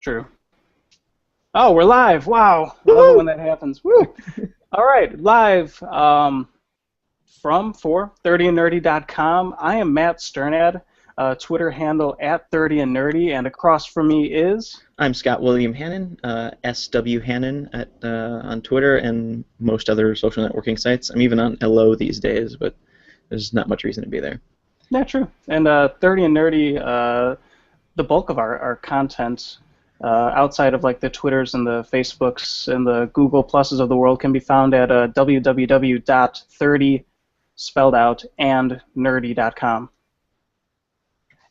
True. Oh, we're live. Wow. Love it Woohoo! when that happens. Woo. All right, live from for 30andnerdy.com. I am Matt Sternad, Twitter handle at 30andnerdy, and across from me is I'm Scott William Hannon, SW Hannon on Twitter and most other social networking sites. I'm even on LO these days, but there's not much reason to be there. yeah, true. And 30 and Nerdy, the bulk of our content outside of like the Twitters and the Facebooks and the Google Pluses of the world can be found at www.30 spelled out and nerdy.com.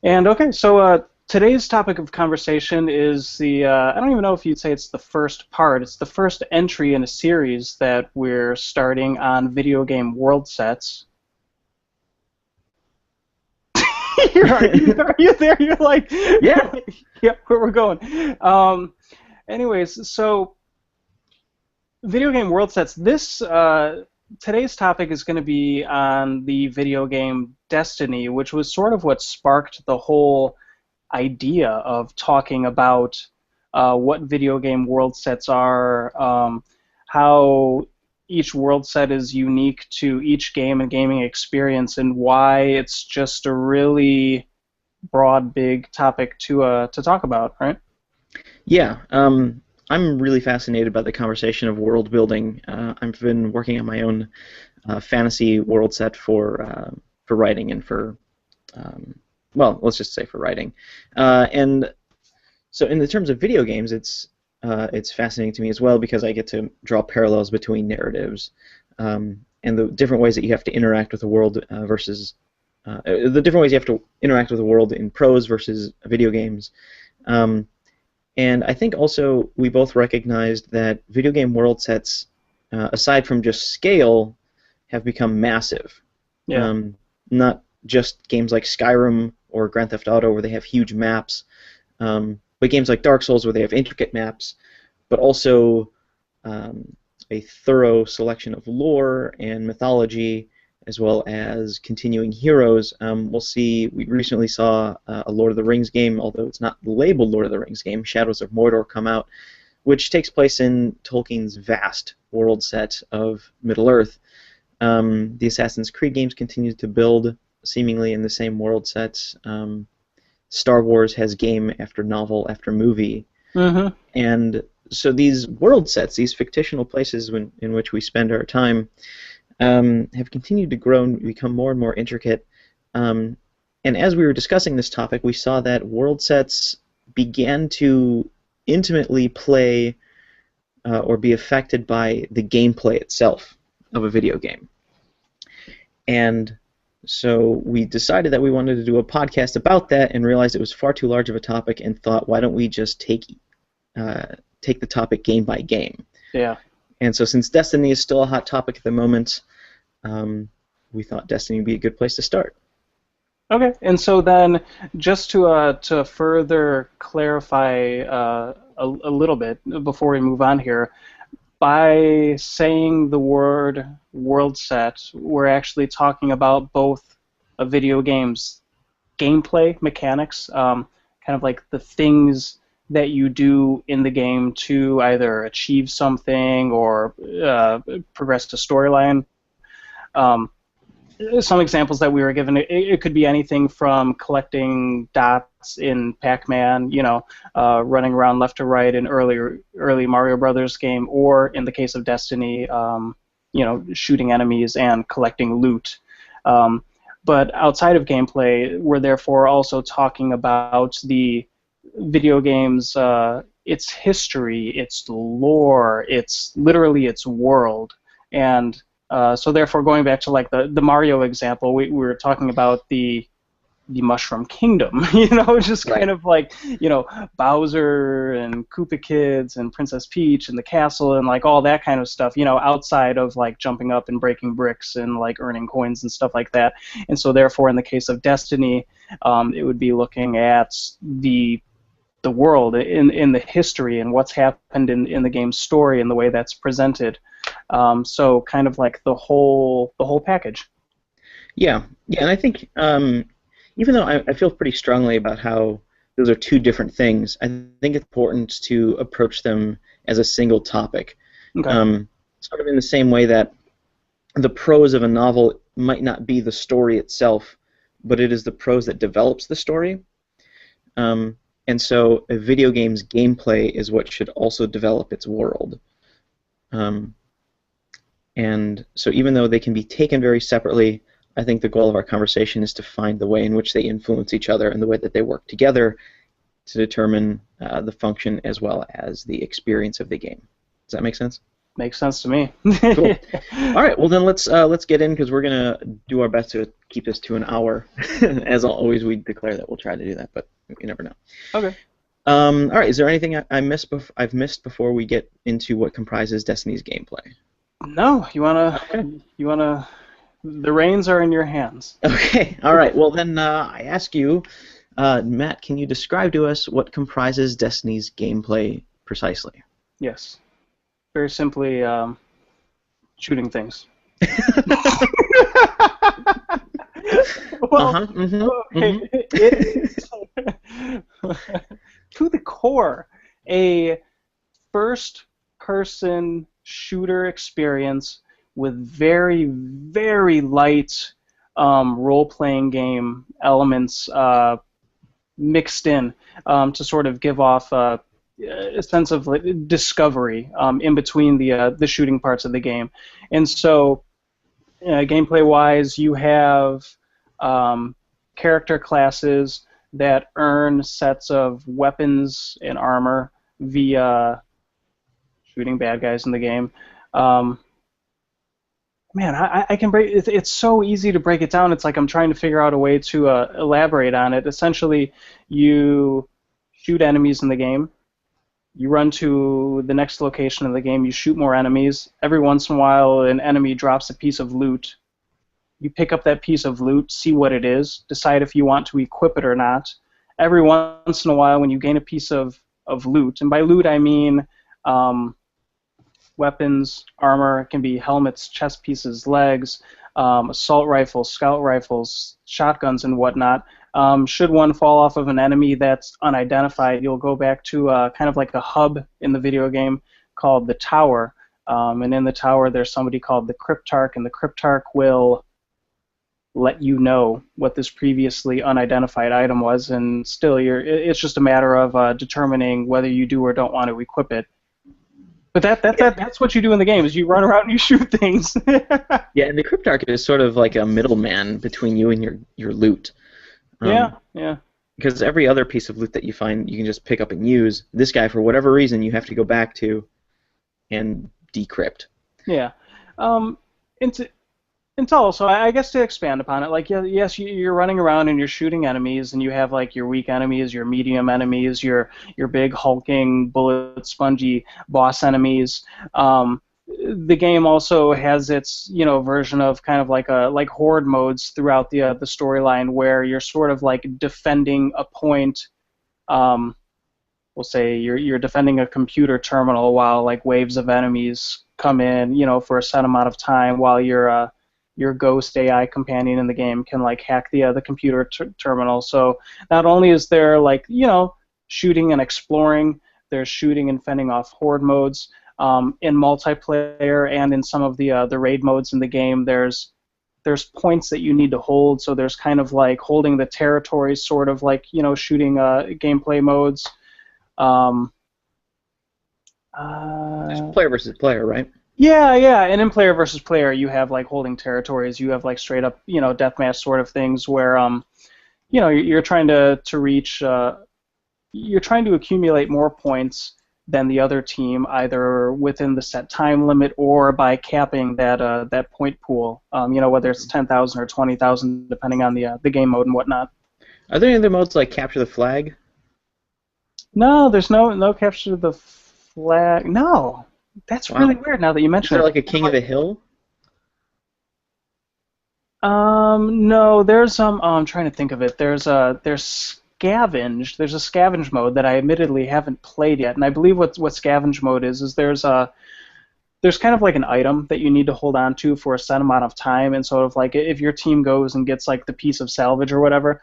And okay, so today's topic of conversation is I don't even know if you'd say it's the first part. It's the first entry in a series that we're starting on video game Worldsets. Are you there? You're like, Yeah. yep, where we're going. Anyways, so video game Worldsets. Today's topic is going to be on the video game Destiny, which was sort of what sparked the whole idea of talking about what video game world sets are, how each world set is unique to each game and gaming experience, and why it's just a really broad, big topic to talk about, right? Yeah. I'm really fascinated by the conversation of world building. I've been working on my own fantasy world set for writing and well, let's just say for writing. And so, in the terms of video games, it's fascinating to me as well because I get to draw parallels between narratives and the different ways that you have to interact with the world versus the different ways you have to interact with the world in prose versus video games. And I think also we both recognized that video game world sets, aside from just scale, have become massive. Yeah. Not just games like Skyrim or Grand Theft Auto where they have huge maps, but games like Dark Souls where they have intricate maps, but also a thorough selection of lore and mythology, as well as continuing heroes. We recently saw a Lord of the Rings game, although it's not labeled Lord of the Rings game, Shadows of Mordor come out, which takes place in Tolkien's vast world set of Middle-earth. The Assassin's Creed games continue to build seemingly in the same world sets. Star Wars has game after novel after movie. Mm-hmm. And so these world sets, these fictional places in which we spend our time, have continued to grow and become more and more intricate. And as we were discussing this topic, we saw that world sets began to intimately play or be affected by the gameplay itself of a video game. And so we decided that we wanted to do a podcast about that and realized it was far too large of a topic and thought, why don't we just take the topic game by game? Yeah. And so since Destiny is still a hot topic at the moment, we thought Destiny would be a good place to start. Okay, and so then just to further clarify a little bit before we move on here, by saying the word world set, we're actually talking about both a video game's gameplay mechanics, kind of like the things that you do in the game to either achieve something or progress the storyline. Some examples that we were given, it could be anything from collecting dots in Pac-Man, running around left to right in early Mario Brothers game, or in the case of Destiny, shooting enemies and collecting loot. But outside of gameplay, we're therefore also talking about the video game's its history, its lore, literally its world, and so therefore, going back to like the Mario example, we were talking about the Mushroom Kingdom, just kind of like, Bowser and Koopa Kids and Princess Peach and the castle and like all that kind of stuff, outside of like jumping up and breaking bricks and like earning coins and stuff like that. And so therefore, in the case of Destiny, it would be looking at the world in the history and what's happened in the game's story and the way that's presented. So kind of like the whole package. Yeah, and I think even though I feel pretty strongly about how those are two different things. I think it's important to approach them as a single topic, Okay. sort of in the same way that the prose of a novel might not be the story itself, but it is the prose that develops the story. And so a video game's gameplay is what should also develop its world. And so even though they can be taken very separately, I think the goal of our conversation is to find the way in which they influence each other and the way that they work together to determine the function as well as the experience of the game. Does that make sense? Makes sense to me. Cool. All right. Well, then let's get in because we're gonna do our best to keep this to an hour. As always, we declare that we'll try to do that, but you never know. Okay. All right. Is there anything I've missed before we get into what comprises Destiny's gameplay? No, Okay. the reins are in your hands. Okay. All right. Well, then I ask you, Matt, can you describe to us what comprises Destiny's gameplay precisely? Yes. Very simply, shooting things. Well, okay, it is to the core a first-person shooter experience with very, very light role-playing game elements mixed in to sort of give off a sense of discovery in between the shooting parts of the game. And so, gameplay-wise, you have character classes that earn sets of weapons and armor via shooting bad guys in the game. Man, I can break. It's so easy to break it down. It's like I'm trying to figure out a way to elaborate on it. Essentially, you shoot enemies in the game. You run to the next location in the game. You shoot more enemies. Every once in a while, an enemy drops a piece of loot. You pick up that piece of loot, see what it is, decide if you want to equip it or not. Every once in a while, when you gain a piece of loot, and by loot I mean weapons, armor, it can be helmets, chest pieces, legs, assault rifles, scout rifles, shotguns, and whatnot. Should one fall off of an enemy that's unidentified, you'll go back to kind of like a hub in the video game called the tower. And in the tower, there's somebody called the Cryptarch, and the Cryptarch will let you know what this previously unidentified item was, and still, it's just a matter of determining whether you do or don't want to equip it. But that's what you do in the game, is you run around and you shoot things. Yeah, and the Cryptarch is sort of like a middleman between you and your loot. Yeah. Because every other piece of loot that you find, you can just pick up and use. This guy, for whatever reason, you have to go back to and decrypt. Yeah. And also, I guess to expand upon it, like, yes, you're running around and you're shooting enemies, and you have like your weak enemies, your medium enemies, your big hulking, bullet spongy boss enemies. The game also has its version of kind of like horde modes throughout the storyline, where you're sort of like defending a point. We'll say you're defending a computer terminal while like waves of enemies come in, for a set amount of time, while your ghost AI companion in the game can like hack the computer terminal. So not only is there like shooting and exploring, there's shooting and fending off horde modes. In multiplayer and in some of the raid modes in the game, there's points that you need to hold. So there's kind of like holding the territory, sort of like shooting gameplay modes. It's player versus player, right? Yeah, and in player versus player, you have like holding territories. You have like straight up, deathmatch sort of things where, you're trying to reach, you're trying to accumulate more points than the other team, either within the set time limit or by capping that point pool. Whether it's 10,000 or 20,000, depending on the game mode and whatnot. Are there any other modes like capture the flag? No, there's no capture the flag. No. That's really weird now that you mention it. Is there like a King of the Hill? No, there's I'm trying to think of it. There's scavenge. There's a scavenge mode that I admittedly haven't played yet, and I believe what scavenge mode is there's there's kind of like an item that you need to hold on to for a set amount of time, and sort of like if your team goes and gets like the piece of salvage or whatever,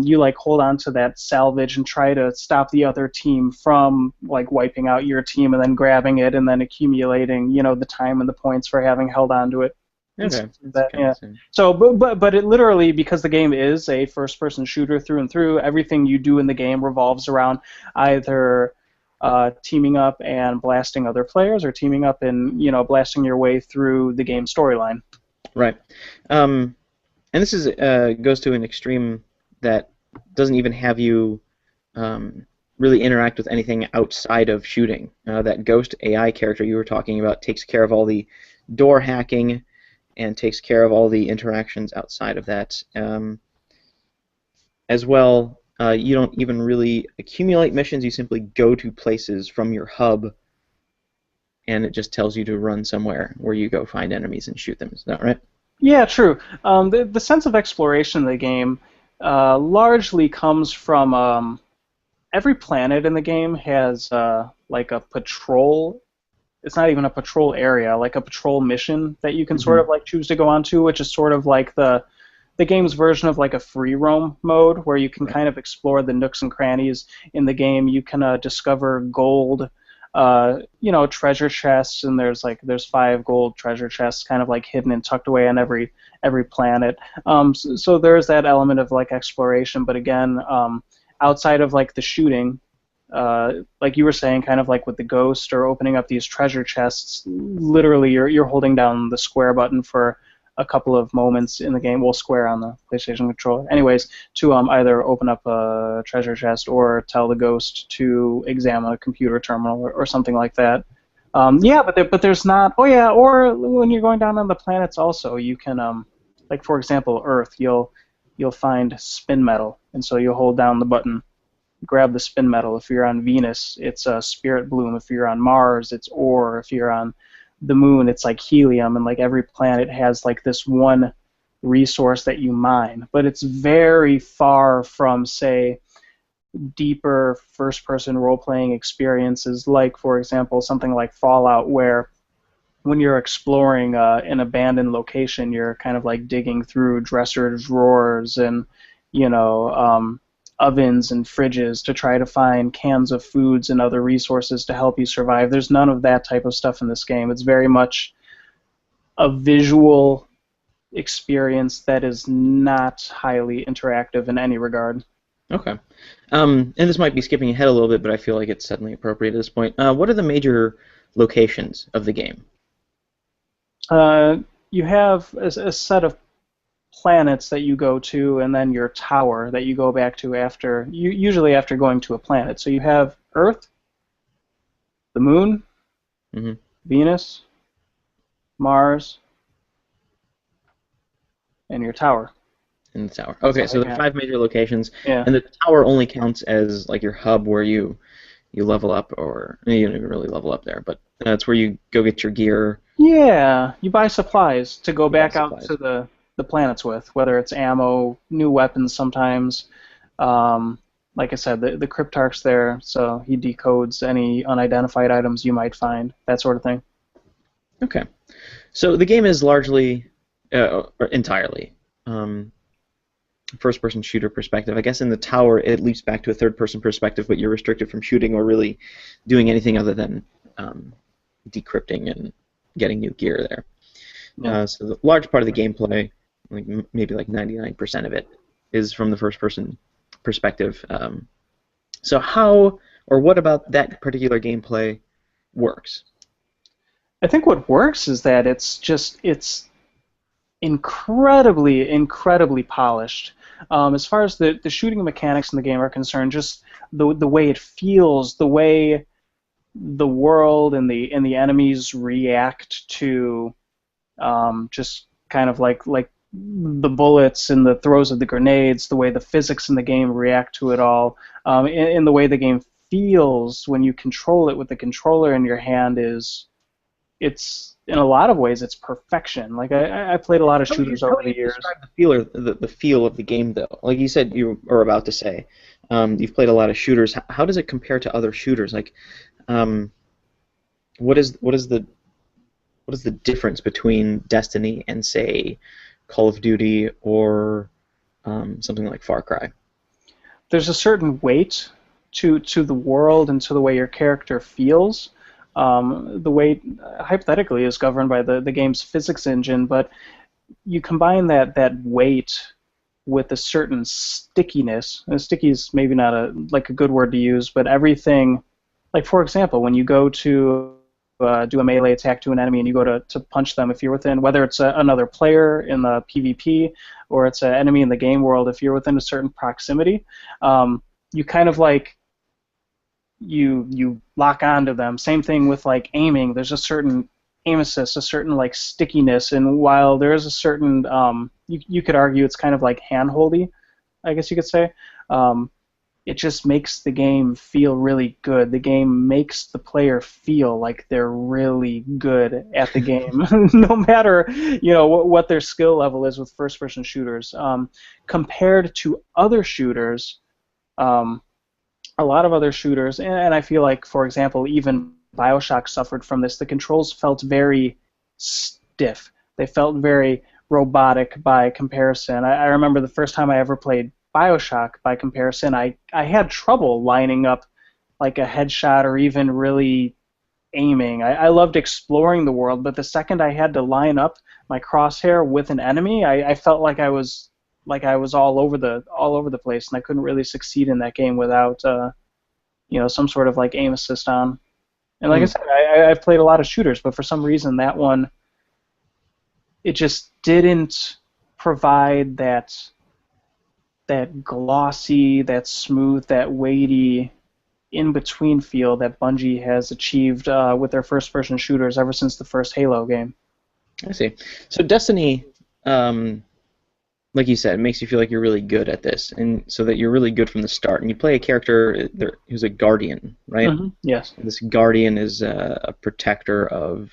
you like hold on to that salvage and try to stop the other team from like wiping out your team and then grabbing it and then accumulating, the time and the points for having held on to it. Okay, that's That, kind yeah. of same. So, but it literally, because the game is a first-person shooter through and through, everything you do in the game revolves around either teaming up and blasting other players, or teaming up and blasting your way through the game storyline. Right. And this is goes to an extreme that doesn't even have you really interact with anything outside of shooting. That Ghost AI character you were talking about takes care of all the door hacking and takes care of all the interactions outside of that. As well, you don't even really accumulate missions, you simply go to places from your hub, and it just tells you to run somewhere where you go find enemies and shoot them. Is that right? Yeah, true. The sense of exploration in the game largely comes from every planet in the game has like a patrol. It's not even a patrol area, like a patrol mission that you can sort Mm-hmm. of like choose to go onto, which is sort of like the game's version of like a free roam mode, where you can Right. kind of explore the nooks and crannies in the game. You can discover gold, treasure chests, and there's 5 gold treasure chests kind of like hidden and tucked away on every planet. So there's that element of like exploration, but again, outside of like the shooting, like you were saying, kind of like with the ghost or opening up these treasure chests, literally you're holding down the square button for a couple of moments in the game. Well, square on the PlayStation controller. Anyways, to either open up a treasure chest or tell the ghost to examine a computer terminal, or something like that. Yeah, but there's not. Oh yeah, or when you're going down on the planets, also you can like for example, Earth, you'll find spin metal, and so you'll hold down the button, grab the spin metal. If you're on Venus, it's spirit bloom. If you're on Mars, it's ore. If you're on the moon, it's like helium. And like every planet has like this one resource that you mine. But it's very far from, say, deeper first-person role-playing experiences, like, for example, something like Fallout, where when you're exploring an abandoned location, you're kind of like digging through dresser drawers and you know ovens and fridges to try to find cans of foods and other resources to help you survive. There's none of that type of stuff in this game. It's very much a visual experience that is not highly interactive in any regard. Okay. And this might be skipping ahead a little bit, but I feel like it's suddenly appropriate at this point. What are the major locations of the game? Uh, you have a set of planets that you go to, and then your tower that you go back to after, usually after going to a planet. So you have Earth, the Moon, Mm-hmm. Venus, Mars, and your tower. In the tower. So Okay, so there are yeah, 5 major locations, yeah, and the tower only counts as like your hub where you level up, or you don't even really level up there, but that's where you go get your gear, yeah. You buy supplies to go you buy back out supplies. to the planets with, whether it's ammo, new weapons sometimes. Like I said, the Cryptarch's there, so he decodes any unidentified items you might find, that sort of thing. Okay, so the game is largely, or entirely, um, first-person shooter perspective. I guess in the tower it leaps back to a third-person perspective, but you're restricted from shooting or really doing anything other than decrypting and getting new gear there. Yeah. So the large part of the gameplay, like maybe like 99% of it, is from the first-person perspective. So how or what about that particular gameplay works? I think what works is that it's incredibly polished. As far as the shooting mechanics in the game are concerned, just the way it feels, the way the world and the enemies react to just kind of like the bullets and the throws of the grenades, the way the physics in the game react to it all, and the way the game feels when you control it with the controller in your hand it's in a lot of ways it's perfection. Like I played a lot of shooters How over would the you years. describe the feel or the feel of the game though? Like you said you are about to say, you've played a lot of shooters. How does it compare to other shooters? Like, um, what is the what is the difference between Destiny and, say, Call of Duty or something like Far Cry? There's a certain weight to the world and to the way your character feels. The weight, hypothetically, is governed by the game's physics engine, but you combine that weight with a certain stickiness. And sticky is maybe not a good word to use, but everything, like for example, when you go to do a melee attack to an enemy and you go to punch them, if you're within, whether it's another player in the PvP or it's an enemy in the game world, if you're within a certain proximity, you kind of like you lock onto them. Same thing with like aiming. There's a certain aim assist, a certain like stickiness, and while there is a certain, you could argue it's kind of like handholdy, I guess you could say. It just makes the game feel really good. The game makes the player feel like they're really good at the game, no matter what their skill level is with first-person shooters. Compared to other shooters, a lot of other shooters, and I feel like, for example, even BioShock suffered from this. The controls felt very stiff. They felt very robotic by comparison. I remember the first time I ever played BioShock by comparison, I had trouble lining up like a headshot or even really aiming. I loved exploring the world, but the second I had to line up my crosshair with an enemy, I felt like I was all over the place, and I couldn't really succeed in that game without some sort of like aim assist on. And like I said, I've played a lot of shooters, but for some reason that one, it just didn't provide that glossy, that smooth, that weighty in-between feel that Bungie has achieved with their first-person shooters ever since the first Halo game. I see. So Destiny, like you said, it makes you feel like you're really good at this, and so that you're really good from the start. And you play a character who's a guardian, right? Mm-hmm. Yes. And this guardian is a protector of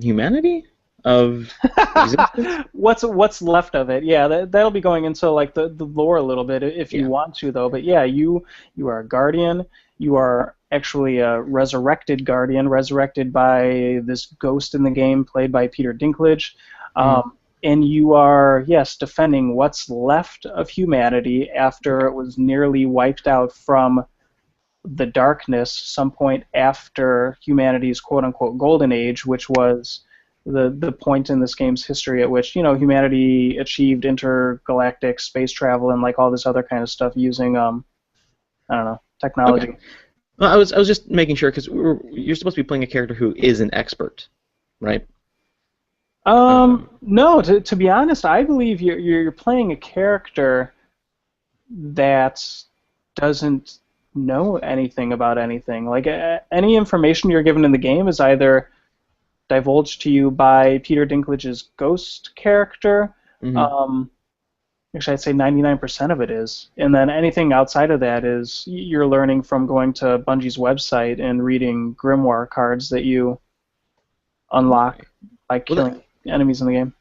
humanity, of existence. What's left of it? Yeah, that'll be going into like the lore a little bit if you want to, though. But yeah, you are a guardian. You are actually a resurrected guardian, resurrected by this ghost in the game, played by Peter Dinklage. And you are, yes, defending what's left of humanity after it was nearly wiped out from the darkness some point after humanity's quote-unquote golden age, which was the point in this game's history at which humanity achieved intergalactic space travel and like all this other kind of stuff using I don't know, technology. Okay. Well, I was just making sure because you're supposed to be playing a character who is an expert, right? No, to be honest, I believe you're playing a character that doesn't know anything about anything. Like any information you're given in the game is either divulged to you by Peter Dinklage's ghost character. Actually, I'd say 99% of it is, and then anything outside of that is you're learning from going to Bungie's website and reading grimoire cards that you unlock by killing enemies in the game.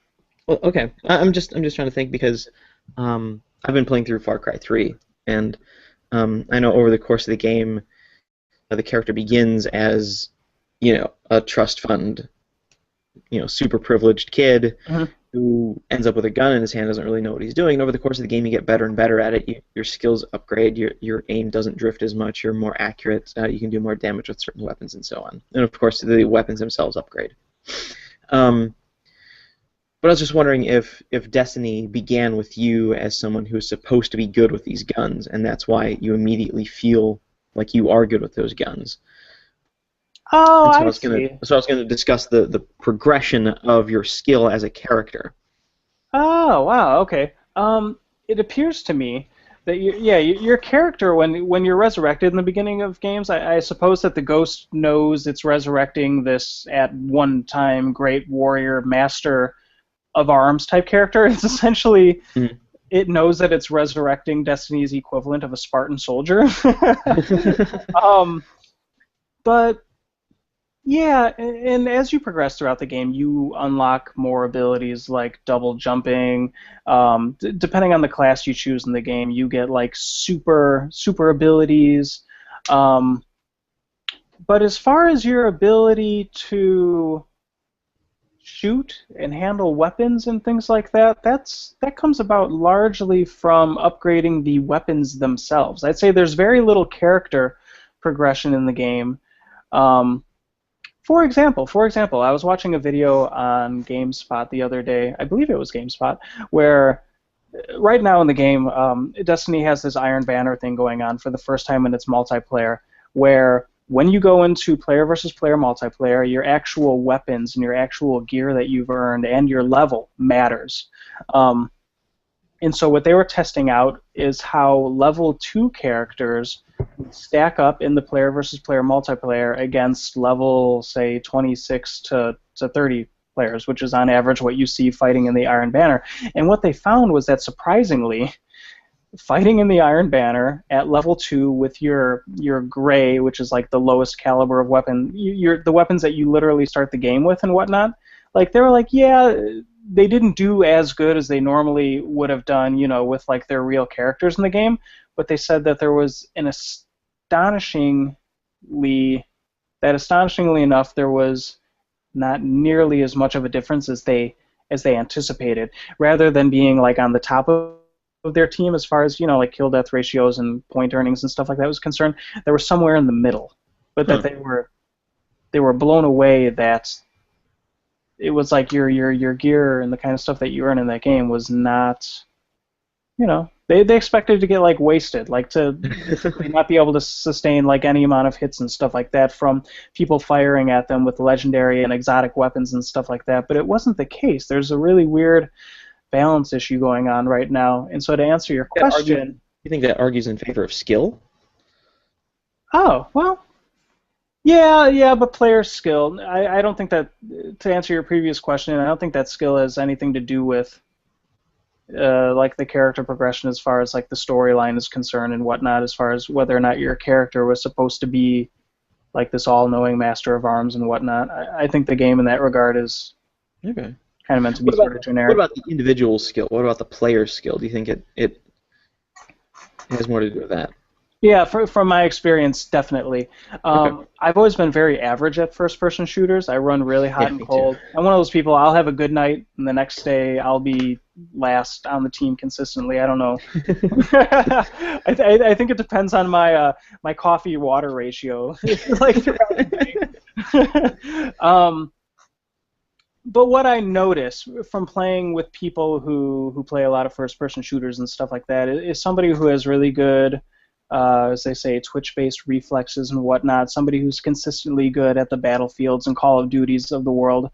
Well, okay. I'm just trying to think because I've been playing through Far Cry 3, and I know over the course of the game, the character begins as a trust fund, super privileged kid who ends up with a gun in his hand, doesn't really know what he's doing. And over the course of the game, you get better and better at it. Your skills upgrade. Your aim doesn't drift as much. You're more accurate. You can do more damage with certain weapons and so on. And of course, the weapons themselves upgrade. But I was just wondering if Destiny began with you as someone who's supposed to be good with these guns, and that's why you immediately feel like you are good with those guns. Oh, I see. So I was going to discuss the progression of your skill as a character. Oh, wow. Okay. It appears to me that your character when you're resurrected in the beginning of games, I suppose that the ghost knows it's resurrecting this at one time great warrior master of arms type character. It's essentially it knows that it's resurrecting Destiny's equivalent of a Spartan soldier. But yeah, and as you progress throughout the game, you unlock more abilities like double jumping. Depending on the class you choose in the game, you get like super abilities. But as far as your ability to shoot and handle weapons and things like that, that comes about largely from upgrading the weapons themselves. I'd say there's very little character progression in the game. Um, for example, I was watching a video on GameSpot the other day. I believe it was GameSpot, where right now in the game, Destiny has this Iron Banner thing going on for the first time in its multiplayer, where when you go into player versus player multiplayer, your actual weapons and your actual gear that you've earned and your level matters. Um, and so what they were testing out is how level 2 characters stack up in the player versus player multiplayer against level, say, 26 to 30 players, which is on average what you see fighting in the Iron Banner. And what they found was that surprisingly, fighting in the Iron Banner at level 2 with your gray, which is like the lowest caliber of weapon, the weapons that you literally start the game with and whatnot, like they were like, yeah, they didn't do as good as they normally would have done, with like their real characters in the game, but they said that there was astonishingly enough, there was not nearly as much of a difference as they anticipated. Rather than being like on the top of their team as far as like kill death ratios and point earnings and stuff like that was concerned, they were somewhere in the middle, but that they were blown away that it was like your gear and the kind of stuff that you earn in that game was not, they expected to get like wasted, like to basically not be able to sustain like any amount of hits and stuff like that from people firing at them with legendary and exotic weapons and stuff like that. But it wasn't the case. There's a really weird balance issue going on right now. And so to answer your question, you think that argues in favor of skill? Oh, well, yeah, but player skill. I don't think that, to answer your previous question, I don't think that skill has anything to do with like the character progression as far as like the storyline is concerned and whatnot, as far as whether or not your character was supposed to be like this all-knowing master of arms and whatnot. I think the game in that regard is Okay. kind of meant to be sort of generic. What about the individual skill? What about the player skill? Do you think it has more to do with that? Yeah, from my experience, definitely. Okay. I've always been very average at first-person shooters. I run really hot and me cold. too. I'm one of those people, I'll have a good night, and the next day I'll be last on the team consistently. I don't know. I think it depends on my coffee-water ratio. Like throughout the day. But what I notice from playing with people who play a lot of first-person shooters and stuff like that is somebody who has really good, as they say, twitch-based reflexes and whatnot, somebody who's consistently good at the Battlefields and Call of Duties of the world,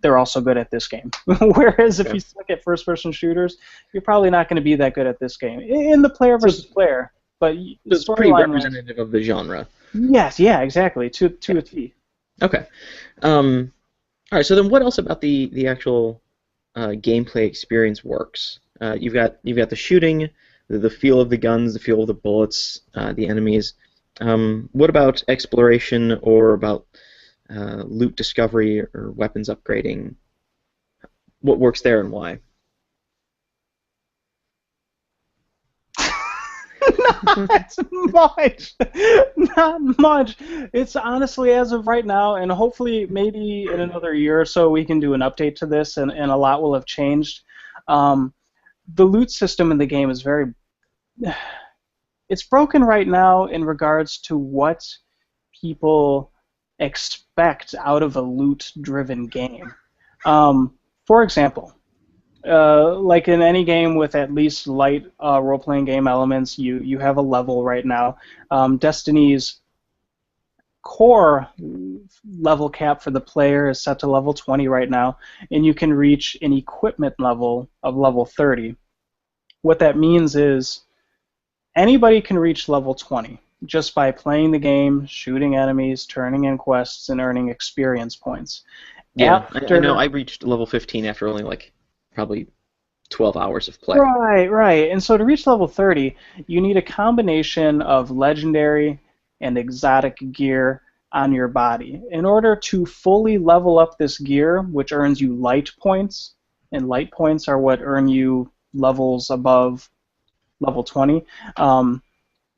they're also good at this game. Whereas if you suck at first-person shooters, you're probably not going to be that good at this game. In the player versus player, but it's pretty representative of the genre. Yes, yeah, exactly, to a T. Okay. All right, so then what else about the actual gameplay experience works? You've got the shooting, the feel of the guns, the feel of the bullets, the enemies. What about exploration or about loot discovery or weapons upgrading? What works there and why? Not much. Not much. It's honestly, as of right now, and hopefully maybe in another year or so we can do an update to this and a lot will have changed. The loot system in the game is it's broken right now in regards to what people expect out of a loot-driven game. For example, like in any game with at least light role-playing game elements, you have a level right now. Destiny's core level cap for the player is set to level 20 right now, and you can reach an equipment level of level 30. What that means is anybody can reach level 20 just by playing the game, shooting enemies, turning in quests, and earning experience points. Yeah, I know. I reached level 15 after only probably 12 hours of play. Right. And so to reach level 30, you need a combination of legendary and exotic gear on your body. In order to fully level up this gear, which earns you light points, and light points are what earn you levels above level 20,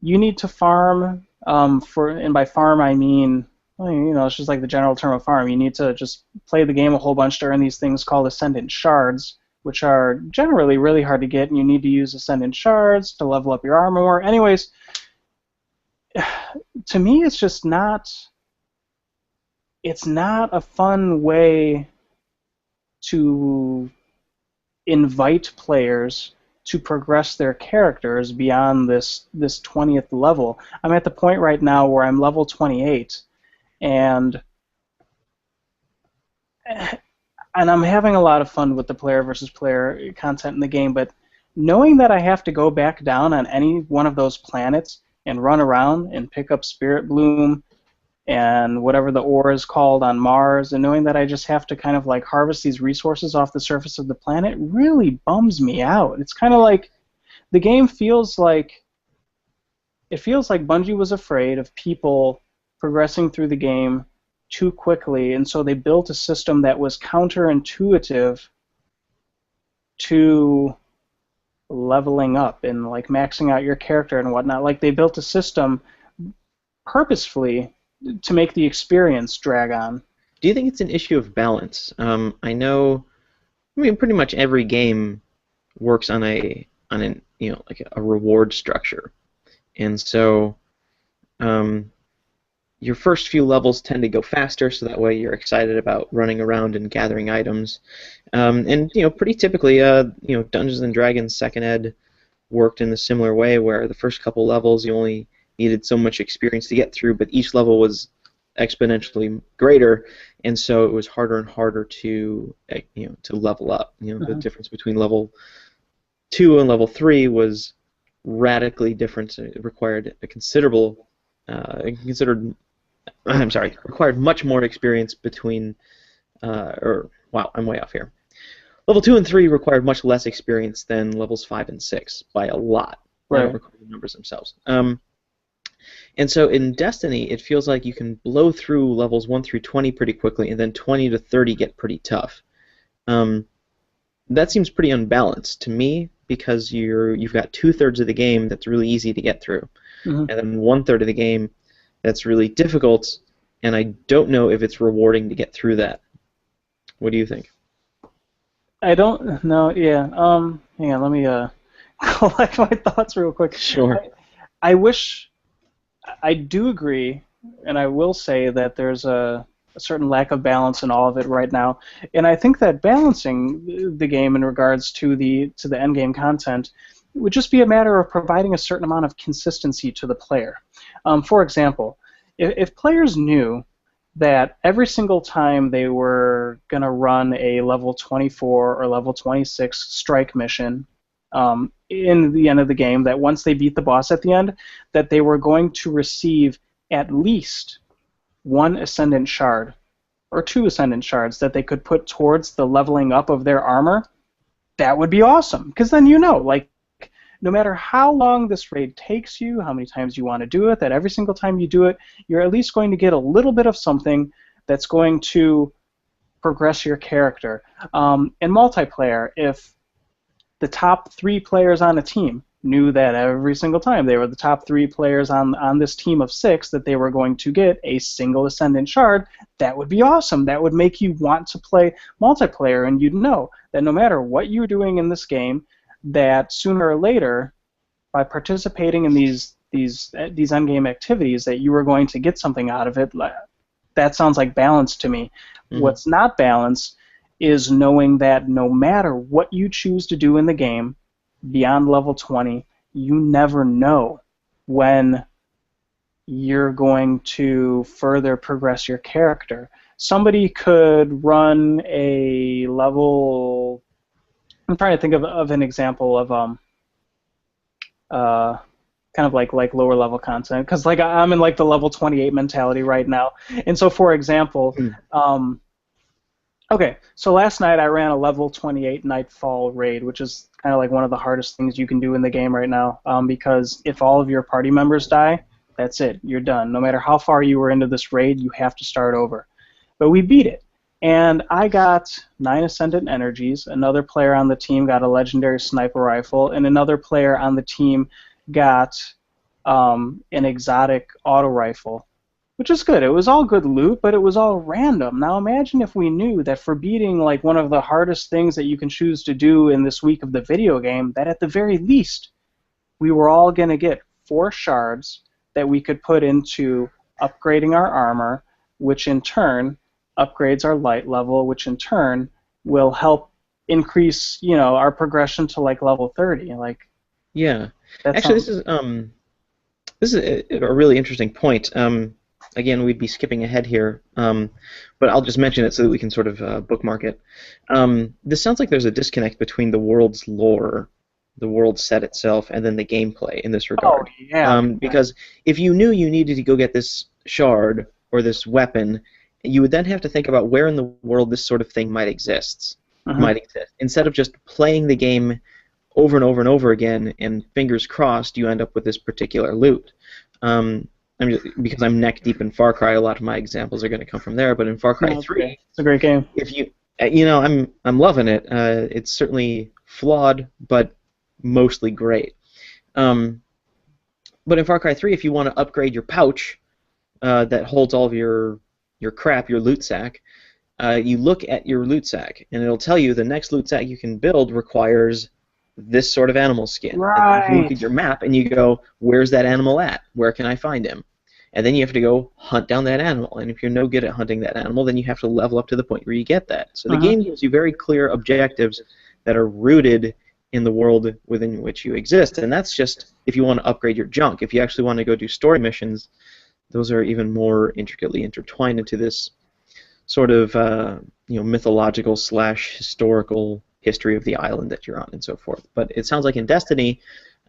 you need to farm And by farm I mean, well, it's just like the general term of farm. You need to just play the game a whole bunch to earn these things called ascendant shards, which are generally really hard to get, and you need to use ascendant shards to level up your armor more. Anyways, to me, it's just not. It's not a fun way to invite players to progress their characters beyond this 20th level. I'm at the point right now where I'm level 28, and I'm having a lot of fun with the player versus player content in the game, but knowing that I have to go back down on any one of those planets and run around and pick up Spirit Bloom and whatever the ore is called on Mars, and knowing that I just have to kind of like harvest these resources off the surface of the planet really bums me out. It's kind of like the game feels like Bungie was afraid of people progressing through the game too quickly, and so they built a system that was counterintuitive to leveling up and like maxing out your character and whatnot. Like they built a system purposefully to make the experience drag on. Do you think it's an issue of balance? I know, I mean, pretty much every game works on an like a reward structure, and so your first few levels tend to go faster, so that way you're excited about running around and gathering items. And pretty typically, Dungeons and Dragons Second Ed worked in a similar way, where the first couple levels you only needed so much experience to get through, but each level was exponentially greater, and so it was harder and harder to to level up. The difference between level 2 and level 3 was radically different. It required a required much more experience between, wow, I'm way off here. Level 2 and 3 required much less experience than levels 5 and 6 by a lot. Right. I don't recall the numbers themselves. And so in Destiny, it feels like you can blow through levels 1 through 20 pretty quickly, and then 20 to 30 get pretty tough. That seems pretty unbalanced to me, because you've got 2/3 of the game that's really easy to get through, and then 1/3 of the game that's really difficult, and I don't know if it's rewarding to get through that. What do you think? I don't know. Yeah. Hang on. Let me collect my thoughts real quick. Sure. I do agree, and I will say that there's a certain lack of balance in all of it right now, and I think that balancing the game in regards to the end game content would just be a matter of providing a certain amount of consistency to the player. For example, if players knew that every single time they were going to run a level 24 or level 26 strike mission in the end of the game, that once they beat the boss at the end, that they were going to receive at least 1 Ascendant Shard or 2 Ascendant Shards that they could put towards the leveling up of their armor, that would be awesome. Because then like, no matter how long this raid takes you, how many times you want to do it, that every single time you do it, you're at least going to get a little bit of something that's going to progress your character. In multiplayer, if the top 3 players on a team knew that every single time they were the top 3 players on this team of 6 that they were going to get a single Ascendant Shard, that would be awesome. That would make you want to play multiplayer, and you'd know that no matter what you're doing in this game, that sooner or later, by participating in these endgame activities, that you were going to get something out of it. That sounds like balance to me. What's not balance is knowing that no matter what you choose to do in the game, beyond level 20, you never know when you're going to further progress your character. Somebody could run a level... I'm trying to think of an example of kind of like lower level content, because like I'm in like the level 28 mentality right now. And so, for example, okay, so last night I ran a level 28 Nightfall raid, which is kind of like one of the hardest things you can do in the game right now, because if all of your party members die, that's it, you're done. No matter how far you were into this raid, you have to start over. But we beat it. And I got 9 Ascendant Energies, another player on the team got a Legendary Sniper Rifle, and another player on the team got an exotic auto rifle, which is good. It was all good loot, but it was all random. Now imagine if we knew that for beating like one of the hardest things that you can choose to do in this week of the video game, that at the very least we were all going to get 4 shards that we could put into upgrading our armor, which in turn upgrades our light level, which in turn will help increase, our progression to like level 30. Like Yeah. that Actually, sounds. this is a really interesting point. Again, we'd be skipping ahead here, but I'll just mention it so that we can sort of bookmark it. This sounds like there's a disconnect between the world's lore, the world set itself, and then the gameplay in this Oh regard. yeah. Because if you knew you needed to go get this shard or this weapon, you would then have to think about where in the world this sort of thing Mhm. might exist. Instead of just playing the game over and over and over again, and fingers crossed, you end up with this particular loot. Because I'm neck deep in Far Cry, a lot of my examples are going to come from there. But in Far Cry No, it's okay. 3, It's a great game. if you, I'm loving it. It's certainly flawed, but mostly great. Um, but in Far Cry 3, if you want to upgrade your pouch that holds all of your crap, your loot sack, you look at your loot sack, and it'll tell you the next loot sack you can build requires this sort of animal skin. And then you look Right. at your map and you go, where's that animal at? Where can I find him? And then you have to go hunt down that animal. And if you're no good at hunting that animal, then you have to level up to the point where you get that. So the Mhm. game gives you very clear objectives that are rooted in the world within which you exist. And that's just if you want to upgrade your junk. If you actually want to go do story missions, those are even more intricately intertwined into this sort of mythological slash historical history of the island that you're on and so forth. But it sounds like in Destiny,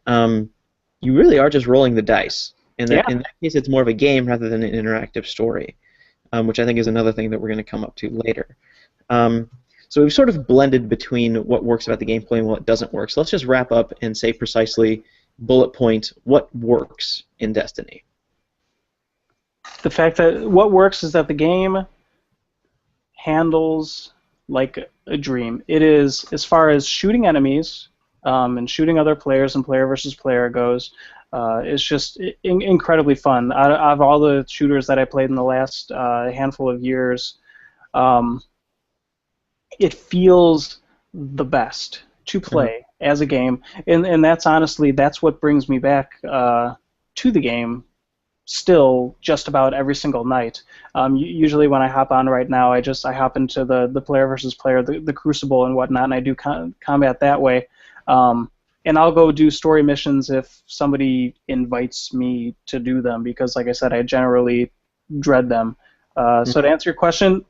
you really are just rolling the dice, and that Yeah. in that case it's more of a game rather than an interactive story, which I think is another thing that we're going to come up to later. So we've sort of blended between what works about the gameplay and what doesn't work. So let's just wrap up and say precisely, bullet point, what works in Destiny. The fact that what works is that the game handles like a dream. It is, as far as shooting enemies and shooting other players and player versus player goes, it's just incredibly fun. Out of all the shooters that I played in the last handful of years, um, it feels the best to Uh-huh. play as a game, and that's honestly that's what brings me back to the game still just about every single night. Usually when I hop on right now, I hop into the player versus player, the Crucible and whatnot, and I do combat that way. And I'll go do story missions if somebody invites me to do them because, like I said, I generally dread them. So to answer your question,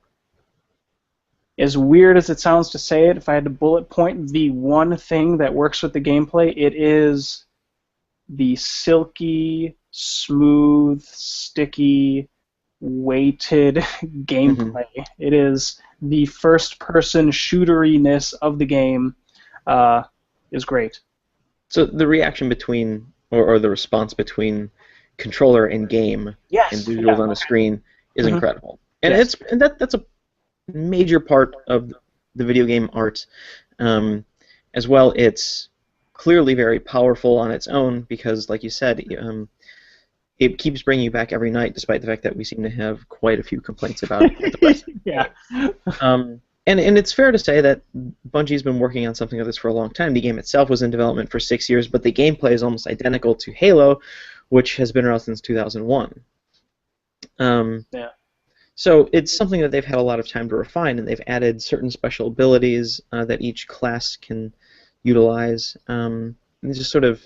as weird as it sounds to say it, if I had to bullet point the one thing that works with the gameplay, it is the silky, smooth, sticky, weighted Mhm. gameplay. It is the first-person shooteriness of the game is great. So the reaction between, or the response between controller and game and Yes. visuals Yeah. on the screen is Hmm. incredible, and Yes. that's a major part of the video game art. Um, as well, it's clearly very powerful on its own because, like you said, it keeps bringing you back every night, despite the fact that we seem to have quite a few complaints about the rest of the Yeah. game. And it's fair to say that Bungie's been working on something like this for a long time. The game itself was in development for 6 years, but the gameplay is almost identical to Halo, which has been around since 2001. Um, Yeah. so it's something that they've had a lot of time to refine, and they've added certain special abilities that each class can utilize. And just sort of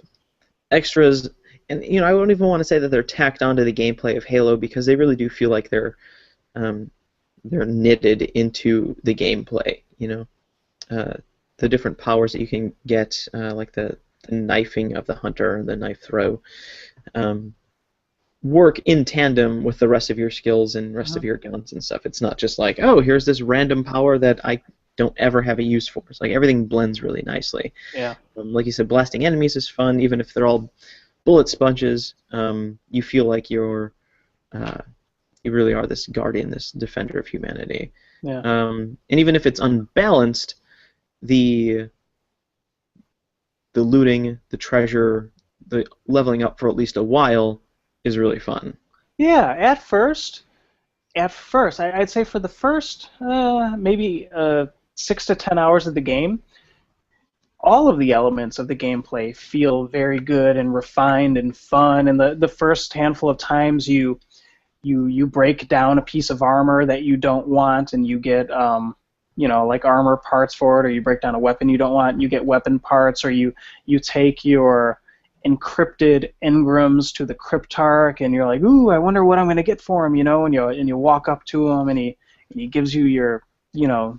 extras, and I don't even want to say that they're tacked onto the gameplay of Halo because they really do feel like um, they're knitted into the gameplay. The different powers that you can get, like the knifing of the hunter, the knife throw, um, work in tandem with the rest of your skills and rest Mhm. of your guns and stuff. It's not just like, oh, here's this random power that I don't ever have a use for. It's like everything blends really nicely. Yeah. Like you said, blasting enemies is fun, even if they're all bullet sponges. You feel like uh, you really are this guardian, this defender of humanity. Yeah. And even if it's unbalanced, the the looting, the treasure, the leveling up for at least a while is really fun. Yeah, at first, I'd say for the first maybe 6 to 10 hours of the game, all of the elements of the gameplay feel very good and refined and fun. And the first handful of times you break down a piece of armor that you don't want, and you get like armor parts for it, or you break down a weapon you don't want, and you get weapon parts, or you take your encrypted engrams to the cryptarch, and you're like, ooh, I wonder what I'm going to get for him, and you walk up to him, and he gives you you know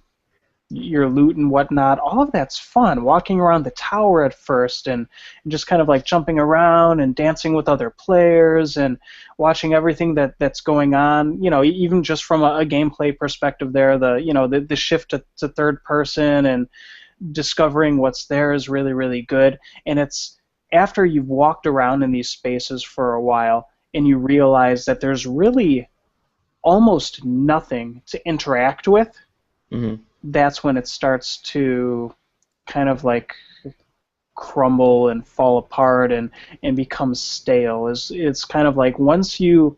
your loot and whatnot. All of that's fun. Walking around the tower at first, and just kind of like jumping around and dancing with other players and watching everything that's going on. Even just from a gameplay perspective, there the shift to third person and discovering what's there is really, really good. And it's after you've walked around in these spaces for a while and you realize that there's really almost nothing to interact with. Mm-hmm. That's when it starts to kind of like crumble and fall apart and become stale. It's kind of like once you've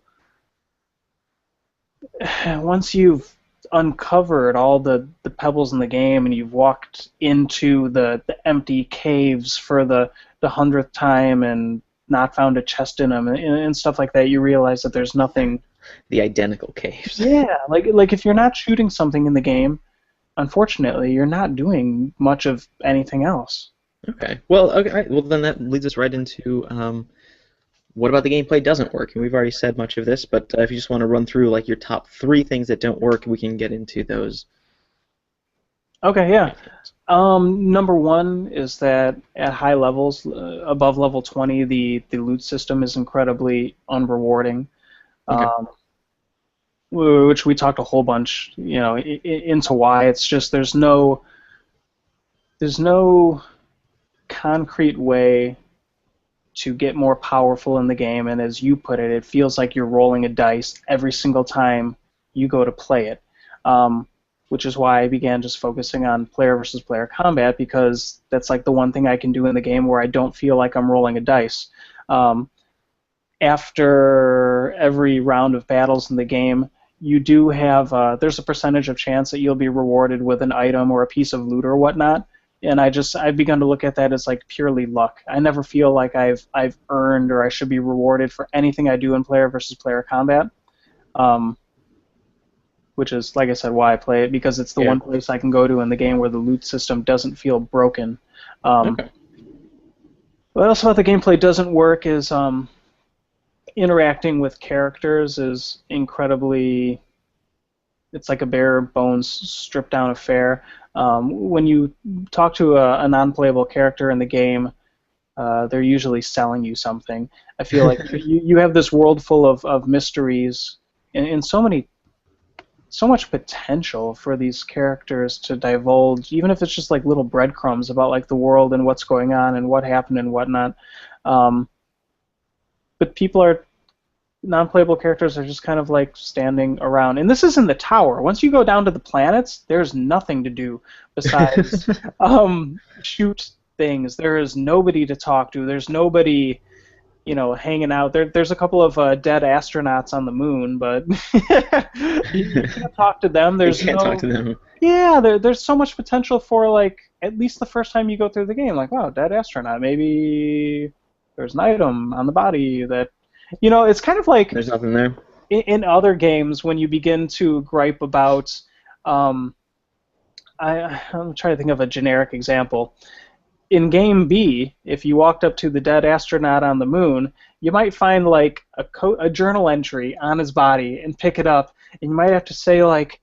uncovered all the pebbles in the game and you've walked into the empty caves for the 100th time and not found a chest in them and stuff like that, you realize that there's nothing. The identical caves. Yeah, like if you're not shooting something in the game, unfortunately, you're not doing much of anything else. Okay. Well, okay. All right. Well, then that leads us right into what about the gameplay doesn't work? And we've already said much of this, but if you just want to run through like your top 3 things that don't work, we can get into those. Okay. Yeah. Number 1 is that at high levels, above level 20, the loot system is incredibly unrewarding. Okay. Which we talked a whole bunch, into why. It's just there's no concrete way to get more powerful in the game, and as you put it, it feels like you're rolling a dice every single time you go to play it, which is why I began just focusing on player versus player combat, because that's like the one thing I can do in the game where I don't feel like I'm rolling a dice. After every round of battles in the game, you do have there's a percentage of chance that you'll be rewarded with an item or a piece of loot or whatnot, and I've begun to look at that as like purely luck. I never feel like I've earned or I should be rewarded for anything I do in player versus player combat, which is, like I said, why I play it, because it's the one place I can go to in the game where the loot system doesn't feel broken. Okay. What else about the gameplay doesn't work is interacting with characters is incredibly, it's like a bare bones stripped down affair. When you talk to a non-playable character in the game, they're usually selling you something. I feel like you have this world full of mysteries and so much potential for these characters to divulge, even if it's just like little breadcrumbs about like the world and what's going on and what happened and whatnot. But non-playable characters are just kind of like standing around. And this is in the tower. Once you go down to the planets, there's nothing to do besides shoot things. There is nobody to talk to. There's nobody, hanging out. There's a couple of dead astronauts on the moon, but you can't talk to them. You can't talk to them. Yeah, there's so much potential for, like, at least the first time you go through the game, like, wow, dead astronaut. Maybe there's an item on the body that, it's kind of like there's nothing there. In other games, when you begin to gripe about, I'm trying to think of a generic example. In Game B, if you walked up to the dead astronaut on the moon, you might find like a journal entry on his body and pick it up, and you might have to say like,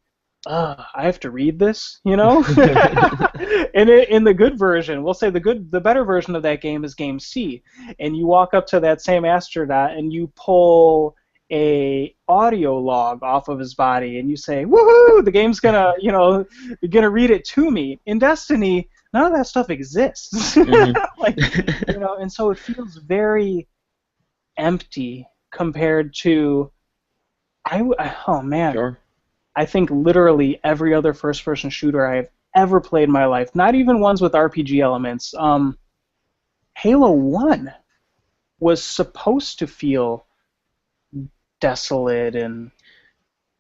I have to read this, And in the good version, we'll say the better version of that game is Game C, and you walk up to that same astronaut and you pull a audio log off of his body and you say, woohoo, the game's gonna read it to me. In Destiny, none of that stuff exists. Mm-hmm. And so it feels very empty compared to oh man. Sure. I think literally every other first-person shooter I've ever played in my life, not even ones with RPG elements. Halo 1. was supposed to feel desolate, and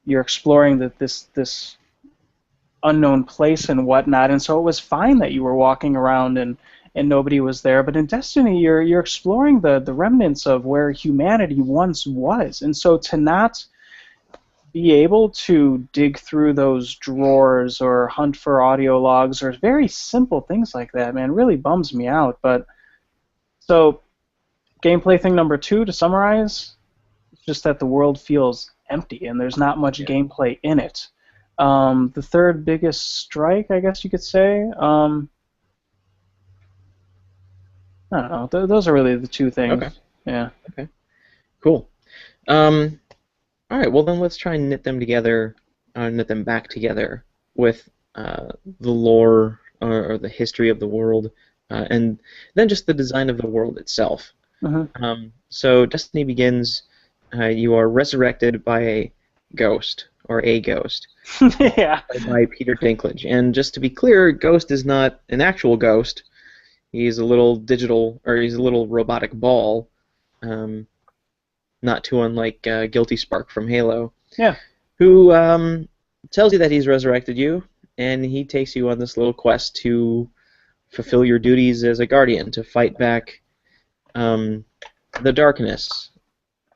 you're exploring this unknown place and whatnot, and so it was fine that you were walking around and nobody was there. But in Destiny, you're exploring the remnants of where humanity once was, and so to not be able to dig through those drawers or hunt for audio logs or very simple things like that, man, really bums me out. But so gameplay thing number two, to summarize, it's just that the world feels empty and there's not much gameplay in it. The third biggest strike, I guess you could say, I don't know. Those are really the two things. Okay. Yeah. Okay. Cool. All right. Well, then let's try and knit them together, knit them back together with the lore or the history of the world, and then just the design of the world itself. So Destiny begins. You are resurrected by a ghost or a ghost. Yeah. By Peter Dinklage. And just to be clear, Ghost is not an actual ghost. He's a little digital, or he's a little robotic ball, not too unlike Guilty Spark from Halo. Yeah. Who tells you that he's resurrected you, and he takes you on this little quest to fulfill your duties as a guardian, to fight back the darkness.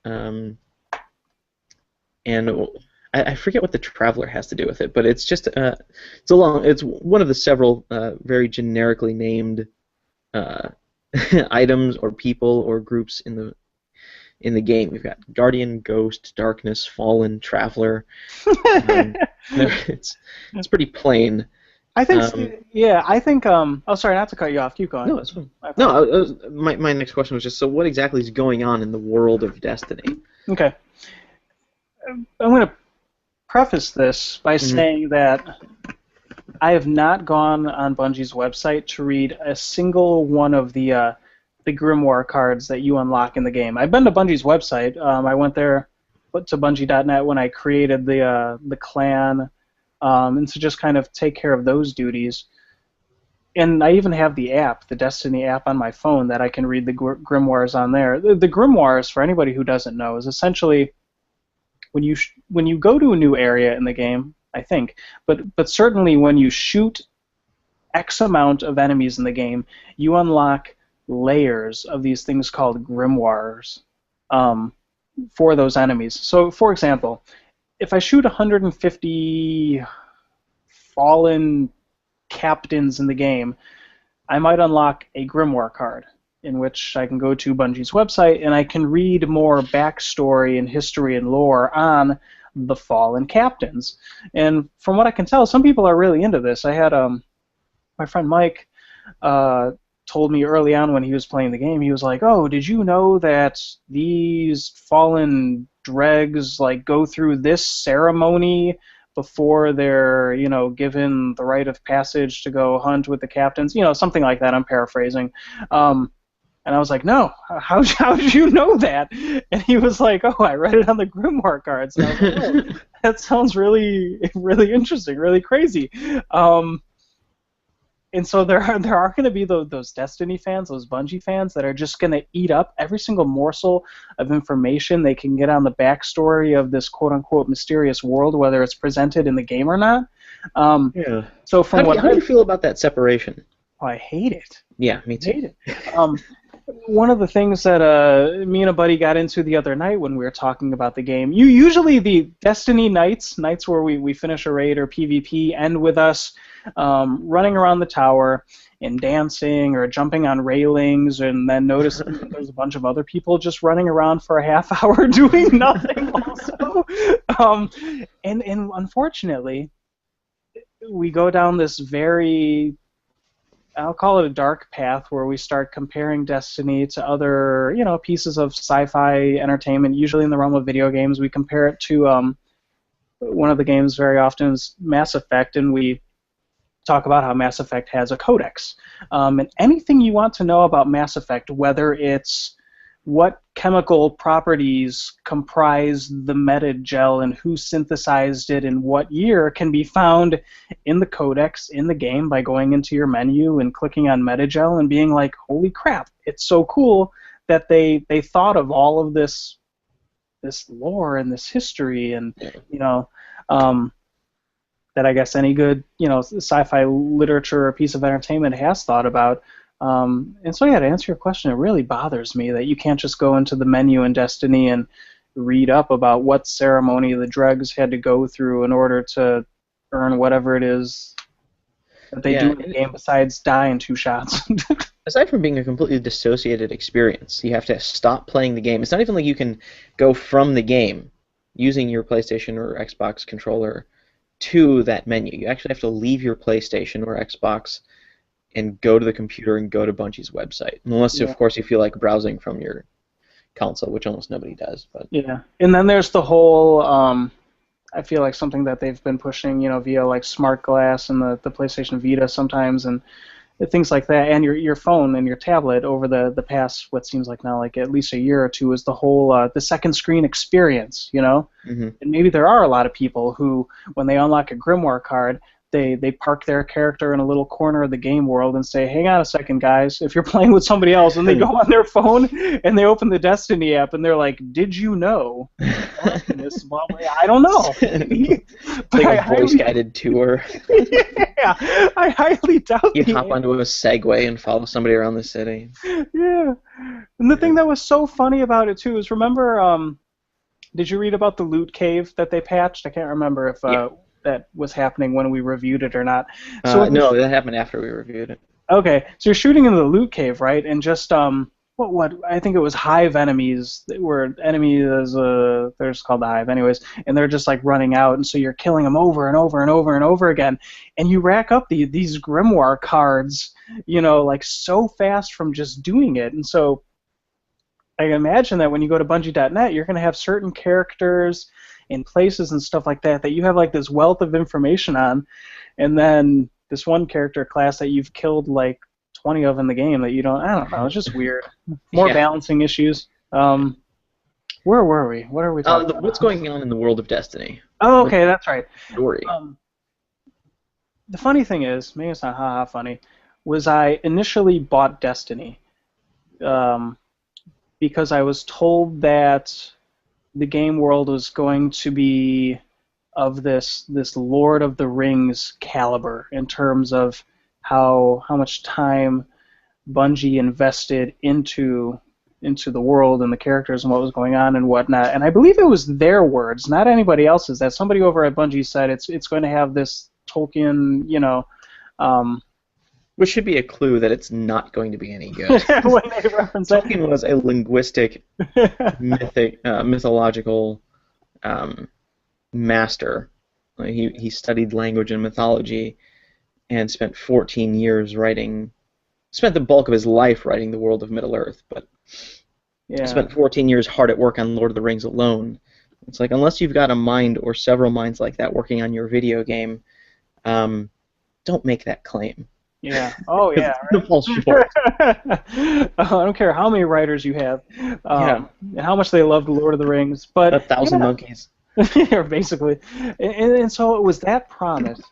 And I forget what the Traveler has to do with it, but it's just it's one of the several very generically named items or people or groups in the game. We've got Guardian, Ghost, Darkness, Fallen, Traveler. It's pretty plain. I think I think oh, sorry, not to cut you off. Keep going. No, it's fine. No, my next question was just, so what exactly is going on in the world of Destiny? Okay. I'm going to preface this by saying that I have not gone on Bungie's website to read a single one of the Grimoire cards that you unlock in the game. I've been to Bungie's website. I went there to Bungie.net when I created the clan, and to just kind of take care of those duties. And I even have the app, the Destiny app on my phone, that I can read the Grimoires on there. The Grimoires, for anybody who doesn't know, is essentially when you go to a new area in the game, I think, but certainly when you shoot X amount of enemies in the game, you unlock layers of these things called grimoires for those enemies. So, for example, if I shoot 150 fallen captains in the game, I might unlock a grimoire card, in which I can go to Bungie's website and I can read more backstory and history and lore on the fallen captains. And from what I can tell, some people are really into this. I had my friend Mike told me early on when he was playing the game, he was like, "Oh, did you know that these fallen dregs like go through this ceremony before they're, given the rite of passage to go hunt with the captains?" Something like that. I'm paraphrasing. And I was like, "No, how did you know that?" And he was like, "Oh, I read it on the Grimoire cards." And I was like, "Oh, that sounds really, really interesting, really crazy." And so there are going to be those Destiny fans, those Bungie fans, that are just going to eat up every single morsel of information they can get on the backstory of this quote-unquote mysterious world, whether it's presented in the game or not. Yeah. So from how do you feel about that separation? Oh, I hate it. Yeah, me too. I hate it. One of the things that me and a buddy got into the other night when we were talking about the game, usually the Destiny nights where we finish a raid or PvP, end with us running around the tower and dancing or jumping on railings, and then noticing that there's a bunch of other people just running around for a half hour doing nothing also. And unfortunately, we go down this very, I'll call it a dark path, where we start comparing Destiny to other, pieces of sci-fi entertainment, usually in the realm of video games. We compare it to one of the games very often is Mass Effect, and we talk about how Mass Effect has a codex. And anything you want to know about Mass Effect, whether it's what chemical properties comprise the meta gel and who synthesized it in what year, can be found in the codex in the game by going into your menu and clicking on meta gel and being like, holy crap, it's so cool that they thought of all of this lore and this history, and you know, that I guess any good, sci-fi literature or piece of entertainment has thought about. And so, yeah, to answer your question, it really bothers me that you can't just go into the menu in Destiny and read up about what ceremony the dregs had to go through in order to earn whatever it is that they do in the game besides die in 2 shots. Aside from being a completely dissociated experience, you have to stop playing the game. It's not even like you can go from the game using your PlayStation or Xbox controller to that menu. You actually have to leave your PlayStation or Xbox and go to the computer and go to Bungie's website. Unless, of course, you feel like browsing from your console, which almost nobody does. But yeah, and then there's the whole, I feel like something that they've been pushing, via like Smart Glass and the PlayStation Vita sometimes, and things like that, and your phone and your tablet over the past, what seems like now like at least a year or two, is the whole the second screen experience, Mm-hmm. And maybe there are a lot of people who, when they unlock a Grimoire card, they park their character in a little corner of the game world and say, hang on a second, guys, if you're playing with somebody else, and they go on their phone and they open the Destiny app and they're like, did you know? I don't know. Like a voice-guided tour. Yeah, I highly doubt You hop onto a Segway and follow somebody around the city. Yeah. And the thing that was so funny about it, too, is remember, did you read about the loot cave that they patched? I can't remember if that was happening when we reviewed it or not. So no, that happened after we reviewed it. Okay, so you're shooting into the loot cave, right? And just what I think it was hive enemies that were enemies. They're just called the hive, anyways, and they're just like running out, and so you're killing them over and over and over and over again, and you rack up these grimoire cards, like so fast from just doing it, and so I can imagine that when you go to Bungie.net, you're going to have certain characters in places and stuff like that you have like this wealth of information on, and then this one character class that you've killed like 20 of in the game that I don't know, it's just weird. More balancing issues. Where were we? What are we talking about? What's going on in the world of Destiny? Oh, okay, that's right. Story. The funny thing is, maybe it's not haha funny, was I initially bought Destiny because I was told that the game world was going to be of this Lord of the Rings caliber in terms of how much time Bungie invested into the world and the characters and what was going on and whatnot. And I believe it was their words, not anybody else's, that somebody over at Bungie said it's going to have this Tolkien, which should be a clue that it's not going to be any good. When they reference Tolkien was a linguistic, mythological master. He studied language and mythology and spent 14 years spent the bulk of his life writing the world of Middle-earth, but spent 14 years hard at work on Lord of the Rings alone. It's like, unless you've got a mind or several minds like that working on your video game, don't make that claim. Yeah. Oh, yeah. Right? Falls short. I don't care how many writers you have, and how much they loved Lord of the Rings, but 1,000 monkeys. Basically, and so it was that promise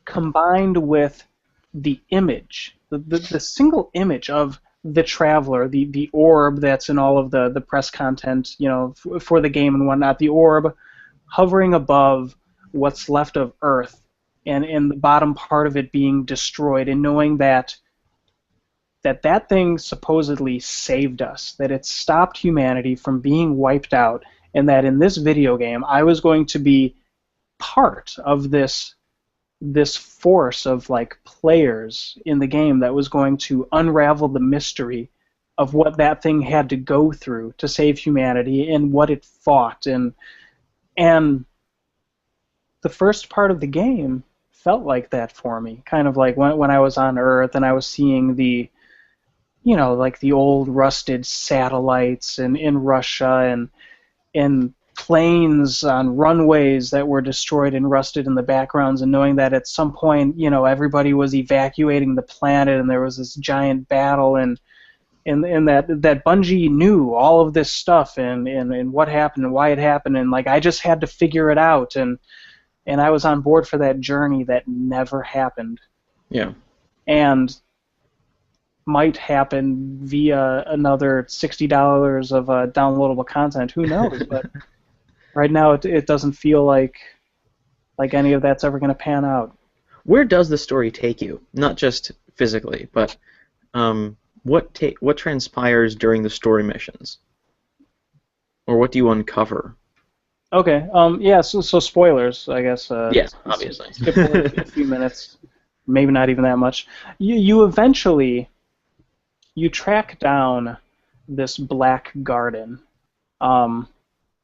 combined with the image, the single image of the Traveler, the orb that's in all of the press content, for the game and whatnot, the orb hovering above what's left of Earth, and in the bottom part of it being destroyed, and knowing that thing supposedly saved us, that it stopped humanity from being wiped out, and that in this video game I was going to be part of this force of like players in the game that was going to unravel the mystery of what that thing had to go through to save humanity and what it fought, and the first part of the game felt like that for me, kind of like when I was on Earth and I was seeing the like the old rusted satellites in Russia and planes on runways that were destroyed and rusted in the backgrounds, and knowing that at some point, everybody was evacuating the planet and there was this giant battle, and that Bungie knew all of this stuff and what happened and why it happened, and like I just had to figure it out, and I was on board for that journey that never happened. Yeah. And might happen via another $60 of downloadable content. Who knows? But right now, it doesn't feel like any of that's ever going to pan out. Where does the story take you? Not just physically, but what transpires during the story missions, or what do you uncover? Okay. Yeah. So spoilers, I guess. Yeah, obviously. Skip a few minutes, maybe not even that much. You eventually you track down this black garden. Um,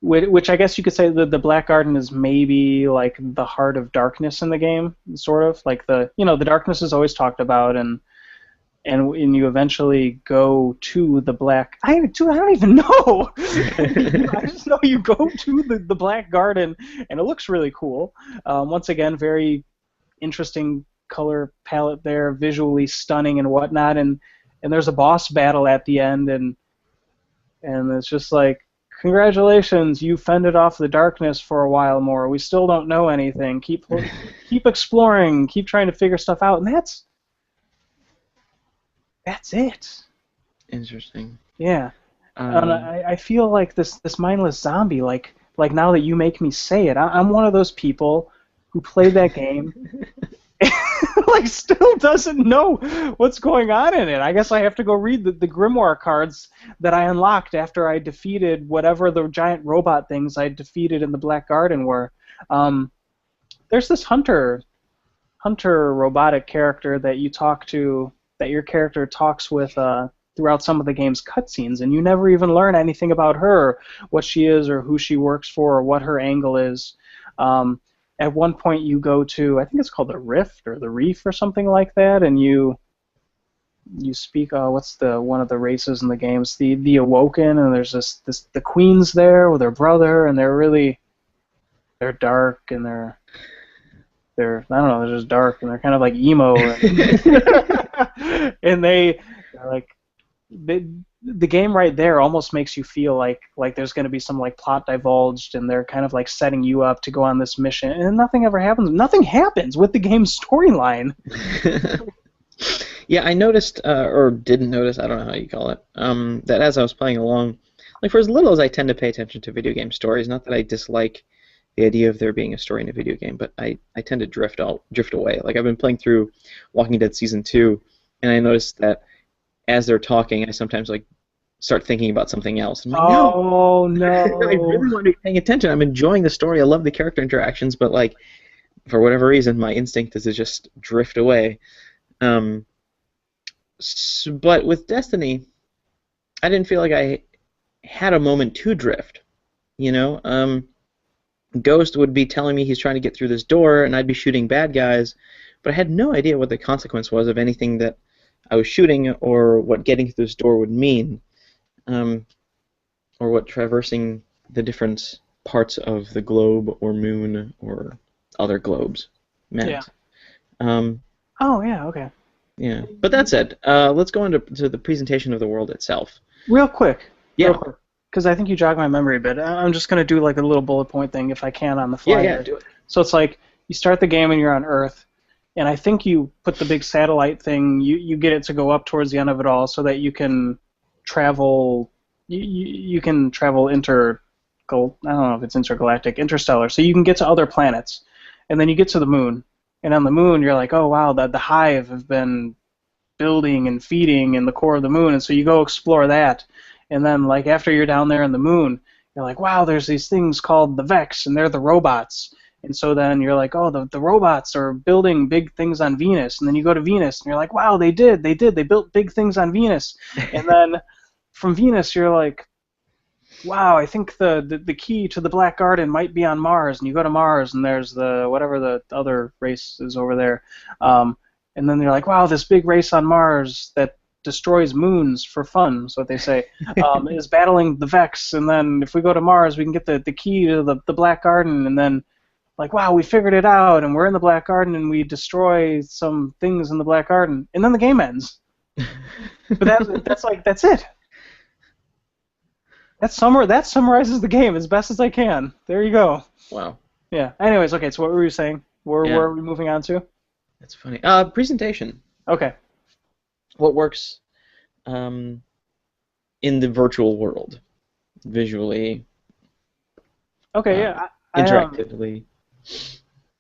which I guess you could say the Black Garden is maybe like the heart of darkness in the game, sort of like the darkness is always talked about, and you eventually go to the Black. I don't even know. I just know you go to the Black Garden, and it looks really cool. Once again, very interesting color palette there, visually stunning and whatnot, and there's a boss battle at the end, and it's just like, congratulations, you fended off the darkness for a while more. We still don't know anything. Keep exploring. Keep trying to figure stuff out, and that's it. Interesting. Yeah. And I feel like this mindless zombie. Like now that you make me say it, I'm one of those people who played that game. Like still doesn't know what's going on in it. I guess I have to go read the grimoire cards that I unlocked after I defeated whatever the giant robot things I defeated in the Black Garden were. There's this hunter robotic character that you talk to, that your character talks with throughout some of the game's cutscenes, and you never even learn anything about her, what she is or who she works for or what her angle is. At one point you go to, I think it's called the Rift or the Reef or something like that, and you speak, what's the one of the races in the games, the Awoken, and there's this the Queen's there with her brother, and they're dark, and they're I don't know, they're just dark, and they're kind of like emo, and they're like the game right there almost makes you feel like there's going to be some like plot divulged, and they're kind of like setting you up to go on this mission, and nothing ever happens. Nothing happens with the game's storyline. Yeah, I noticed, or didn't notice, I don't know how you call it, that as I was playing along, like for as little as I tend to pay attention to video game stories, not that I dislike the idea of there being a story in a video game, but I tend to drift away. Like I've been playing through Walking Dead Season 2, and I noticed that as they're talking, I sometimes like start thinking about something else. I'm like, oh no! I really want to be paying attention. I'm enjoying the story. I love the character interactions, but like for whatever reason, my instinct is to just drift away. But with Destiny, I didn't feel like I had a moment to drift. You know, Ghost would be telling me he's trying to get through this door, and I'd be shooting bad guys, but I had no idea what the consequence was of anything that I was shooting, or what getting through this door would mean, or what traversing the different parts of the globe or moon or other globes meant. Yeah. Oh, yeah, okay. Yeah, but that said, let's go into the presentation of the world itself. Real quick. Yeah. Because I think you jogged my memory a bit. I'm just going to do like a little bullet point thing if I can on the fly. Yeah, do it. So it's like you start the game and you're on Earth, and I think you put the big satellite thing, you get it to go up towards the end of it all so that you can travel, you can travel I don't know if it's intergalactic, interstellar, so you can get to other planets. And then you get to the moon, and on the moon you're like, oh wow, the hive have been building and feeding in the core of the moon, and so you go explore that. And then like after you're down there in the moon, you're like, wow, there's these things called the Vex, and they're the robots. And so then you're like, oh, the robots are building big things on Venus. And then you go to Venus, and you're like, wow, they built big things on Venus. And then from Venus, you're like, wow, I think the key to the Black Garden might be on Mars. And you go to Mars, and there's whatever the other race is over there. And then you're like, wow, this big race on Mars that destroys moons for fun, is what they say, is battling the Vex. And then if we go to Mars, we can get the key to the Black Garden. And then like, wow, we figured it out, and we're in the Black Garden, and we destroy some things in the Black Garden, and then the game ends. But that's it. That summarizes the game as best as I can. There you go. Wow. Yeah. Anyways, okay. So what were you saying? Where are we moving on to? That's funny. Presentation. Okay. What works um, in the virtual world, visually, Okay, uh, yeah, interactively.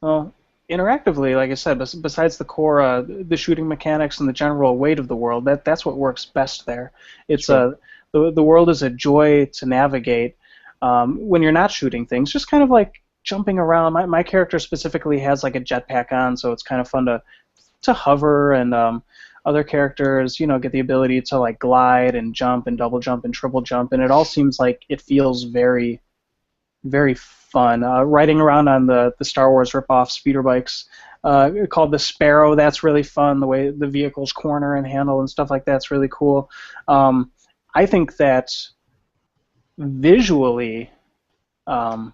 well, interactively, like I said, besides the core, the shooting mechanics and the general weight of the world, that's what works best there. It's Sure. the world is a joy to navigate when you're not shooting things, just kind of like jumping around. My character specifically has like a jetpack on, so it's kind of fun to hover, and other characters, get the ability to like glide and jump and double jump and triple jump, and it all seems like it feels very very fun. Riding around on the Star Wars ripoff speeder bikes called the Sparrow, that's really fun. The way the vehicles corner and handle and stuff like that's really cool. I think that visually, um,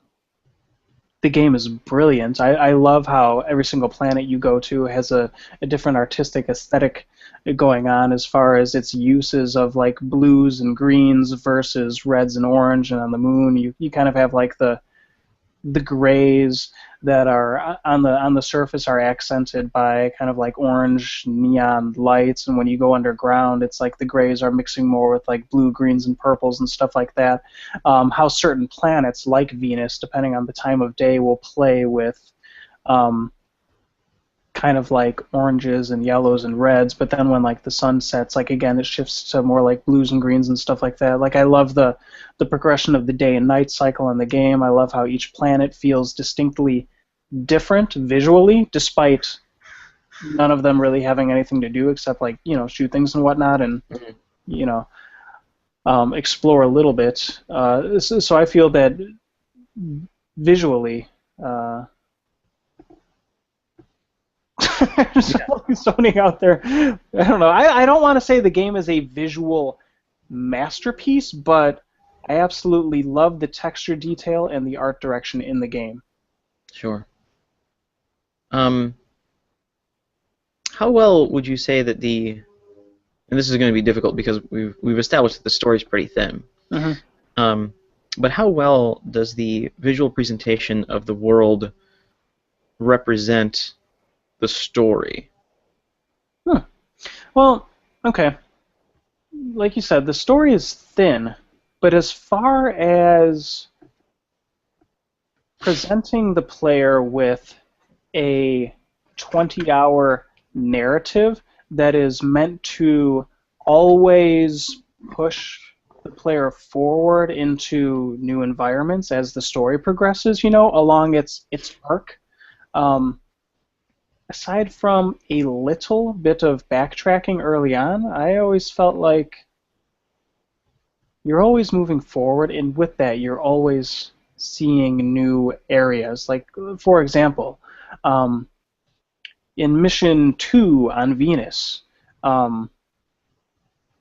the game is brilliant. I love how every single planet you go to has a different artistic aesthetic going on as far as its uses of like blues and greens versus reds and orange. And on the moon, you kind of have like the grays that are on the surface are accented by kind of like orange neon lights, and when you go underground, it's like the grays are mixing more with like blue, greens, and purples and stuff like that. How certain planets, like Venus, depending on the time of day, will play with um, kind of like oranges and yellows and reds, but then when like the sun sets, like again it shifts to more like blues and greens and stuff like that. Like I love the progression of the day and night cycle in the game. I love how each planet feels distinctly different visually, despite none of them really having anything to do except like shoot things and whatnot, and Mhm. you know explore a little bit. So I feel that visually. There's something out there. I don't know. I don't want to say the game is a visual masterpiece, but I absolutely love the texture detail and the art direction in the game. Sure. Um, how well would you say that and this is going to be difficult because we've established that the story's pretty thin. Hmm. Um, but how well does the visual presentation of the world represent the story? Hmm. Well, okay. Like you said, the story is thin, but as far as presenting the player with a 20-hour narrative that is meant to always push the player forward into new environments as the story progresses, along its arc. Um, Aside from a little bit of backtracking early on, I always felt like you're always moving forward, and with that, you're always seeing new areas. Like, for example, um, in Mission 2 on Venus, um,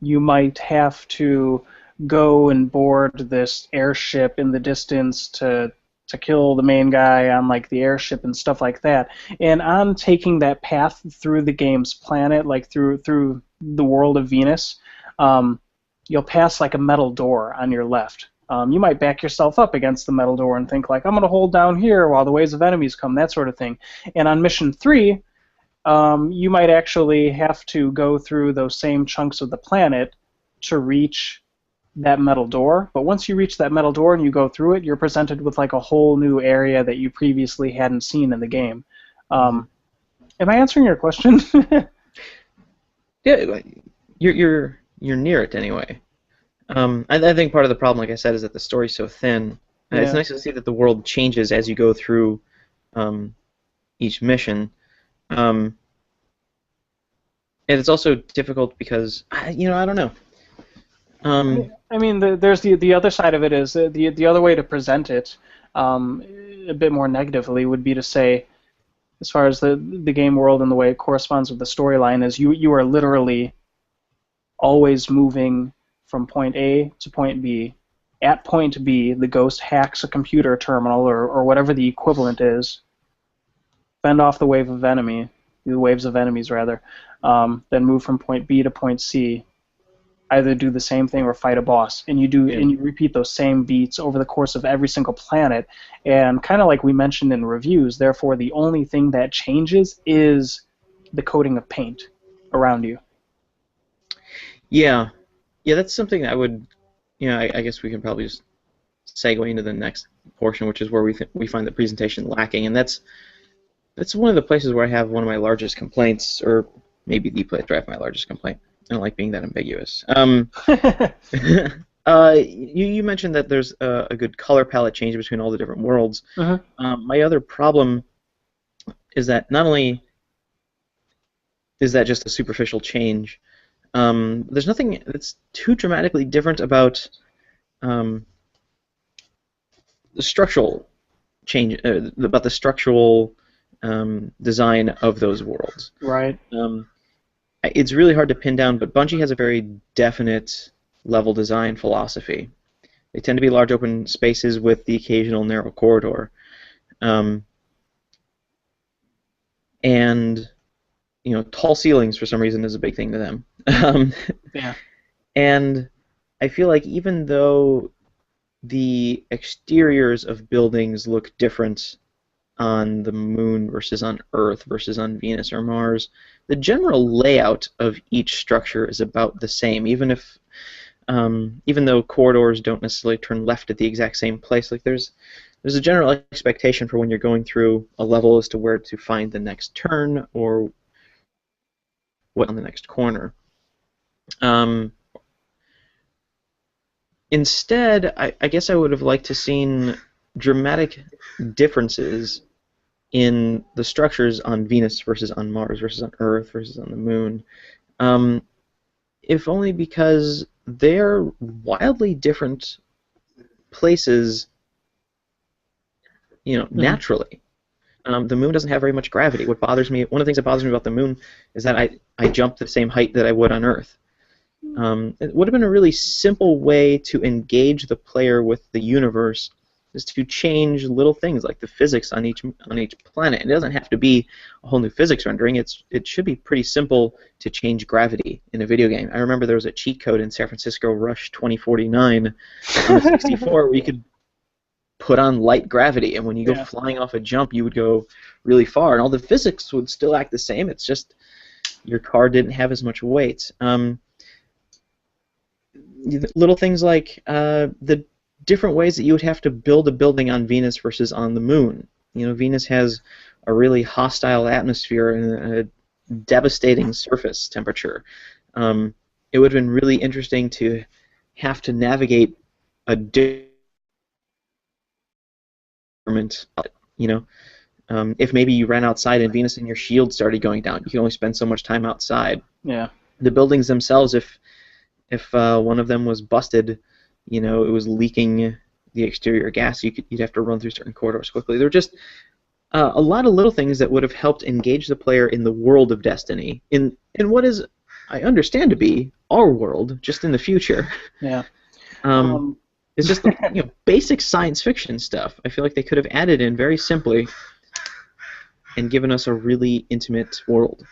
you might have to go and board this airship in the distance to kill the main guy on like the airship and stuff like that. And on taking that path through the game's planet, like through the world of Venus, um, you'll pass like a metal door on your left. You might back yourself up against the metal door and think like, I'm going to hold down here while the waves of enemies come, that sort of thing. And on Mission 3, you might actually have to go through those same chunks of the planet to reach that metal door. But once you reach that metal door and you go through it, you're presented with like a whole new area that you previously hadn't seen in the game. Hmm. Am I answering your question? Yeah, you're near it anyway. I think part of the problem, like I said, is that the story's so thin. It's Yeah. nice to see that the world changes as you go through um, each mission. Um, and it's also difficult because, I don't know. Um, I mean, there's the other side of it is the other way to present it um, a bit more negatively would be to say, as far as the game world and the way it corresponds with the storyline, is you are literally always moving from point A to point B. At point B, the ghost hacks a computer terminal or whatever the equivalent is, fend off the waves of enemies rather, then move from point B to point C, either do the same thing or fight a boss, and yeah. you repeat those same beats over the course of every single planet, and kind of like we mentioned in reviews, therefore the only thing that changes is the coating of paint around you. Yeah. Yeah, that's something I would, I guess we can probably just segue into the next portion, which is where we find the presentation lacking, and that's one of the places where I have one of my largest complaints, or maybe the place where I have my largest complaint. I don't like being that ambiguous. You mentioned that there's a good color palette change between all the different worlds. Uh-huh. My other problem is that not only is that just a superficial change, there's nothing that's too dramatically different about um, the structural change, about the structural design of those worlds. Right. It's really hard to pin down, but Bungie has a very definite level design philosophy. They tend to be large open spaces with the occasional narrow corridor. And tall ceilings for some reason is a big thing to them. Yeah. And I feel like even though the exteriors of buildings look different on the Moon versus on Earth versus on Venus or Mars, the general layout of each structure is about the same, even though corridors don't necessarily turn left at the exact same place. Like there's a general expectation for when you're going through a level as to where to find the next turn or what on the next corner. Instead, I guess I would have liked to seen dramatic differences in the structures on Venus versus on Mars versus on Earth versus on the Moon, if only because they're wildly different places, naturally. The Moon doesn't have very much gravity. One of the things that bothers me about the Moon is that I jump the same height that I would on Earth. It would have been a really simple way to engage the player with the universe is to change little things like the physics on each planet. It doesn't have to be a whole new physics rendering. It should be pretty simple to change gravity in a video game. I remember there was a cheat code in San Francisco Rush 2049 on the 64 where you could put on light gravity, and when you go flying off a jump, you would go really far, and all the physics would still act the same. It's just your car didn't have as much weight. Little things like the different ways that you would have to build a building on Venus versus on the Moon. Venus has a really hostile atmosphere and a devastating surface temperature. It would have been really interesting to have to navigate a different, if maybe you ran outside in Venus and your shield started going down, you can only spend so much time outside. Yeah. The buildings themselves, if one of them was busted, it was leaking the exterior gas, you'd have to run through certain corridors quickly. There were just a lot of little things that would have helped engage the player in the world of Destiny, in what is, I understand to be, our world, just in the future. Yeah. It's just basic science fiction stuff. I feel like they could have added in very simply and given us a really intimate world.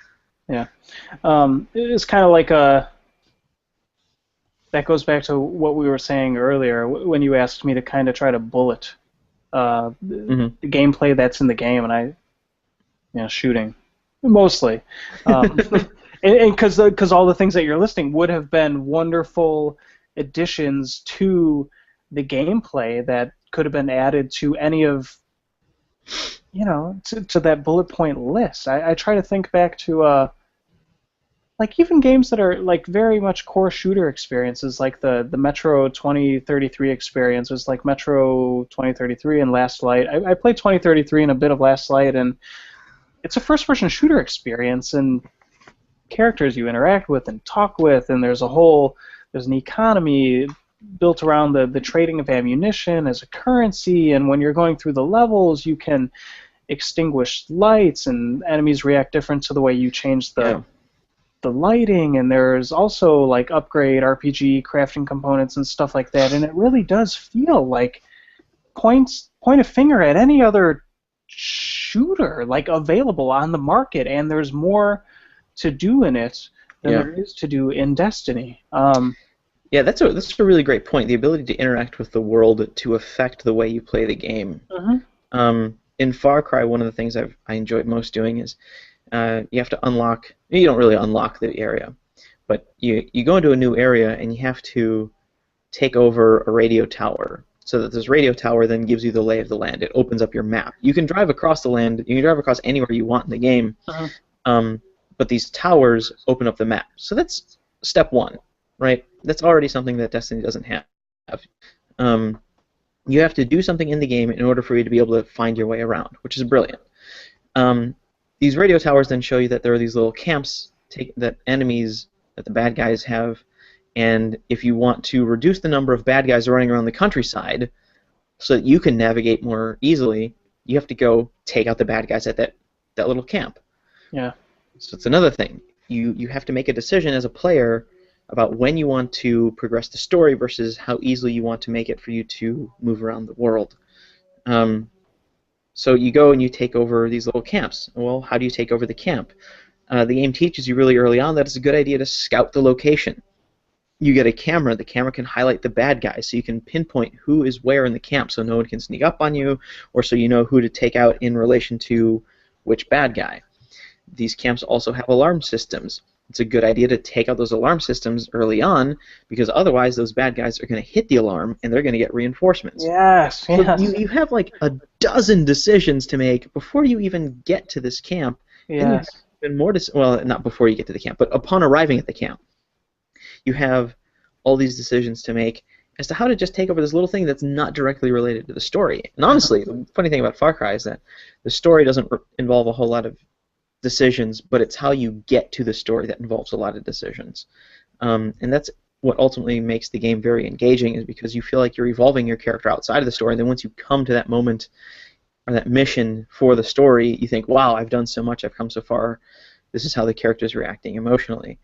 Yeah. It's kind of like that goes back to what we were saying earlier when you asked me to kind of try to bullet the gameplay that's in the game, and shooting mostly, and because all the things that you're listing would have been wonderful additions to the gameplay that could have been added to any of to that bullet point list. I try to think back to like even games that are like very much core shooter experiences, like the Metro 2033 experience was like Metro 2033 and Last Light. I played 2033 and a bit of Last Light, and it's a first-person shooter experience, and characters you interact with and talk with, and there's an economy built around the trading of ammunition as a currency, and when you're going through the levels, you can extinguish lights, and enemies react different to the way you change the lighting, and there's also like upgrade RPG crafting components and stuff like that, and it really does feel like point a finger at any other shooter like available on the market, and there's more to do in it than there is to do in Destiny. Yeah, that's a really great point. The ability to interact with the world to affect the way you play the game. In Far Cry, one of the things I enjoyed most doing is you have to unlock. You don't really unlock the area, But you go into a new area and you have to take over a radio tower. So that this radio tower then gives you the lay of the land. It opens up your map. You can drive across the land. You can drive across anywhere you want in the game. Uh-huh. But these towers open up the map. So that's step one, right? That's already something that Destiny doesn't have. Um, you have to do something in the game in order for you to be able to find your way around, which is brilliant. These radio towers then show you that there are these little camps that enemies, that the bad guys have, and if you want to reduce the number of bad guys running around the countryside so that you can navigate more easily, you have to go take out the bad guys at that little camp. Yeah. So it's another thing. You have to make a decision as a player about when you want to progress the story versus how easily you want to make it for you to move around the world. So you go and you take over these little camps. Well, how do you take over the camp? The game teaches you really early on that it's a good idea to scout the location. You get a camera. The camera can highlight the bad guys, so you can pinpoint who is where in the camp so no one can sneak up on you, or so you know who to take out in relation to which bad guy. These camps also have alarm systems. It's a good idea to take out those alarm systems early on, because otherwise those bad guys are going to hit the alarm and they're going to get reinforcements. Yes, yes. So you have like a dozen decisions to make before you even get to this camp. Yes. And more well, not before you get to the camp, but upon arriving at the camp, you have all these decisions to make as to how to just take over this little thing that's not directly related to the story. And honestly, the funny thing about Far Cry is that the story doesn't involve a whole lot of decisions, but it's how you get to the story that involves a lot of decisions. And that's what ultimately makes the game very engaging, is because you feel like you're evolving your character outside of the story, and then once you come to that moment or that mission for the story, you think, wow, I've done so much, I've come so far, this is how the character's reacting emotionally.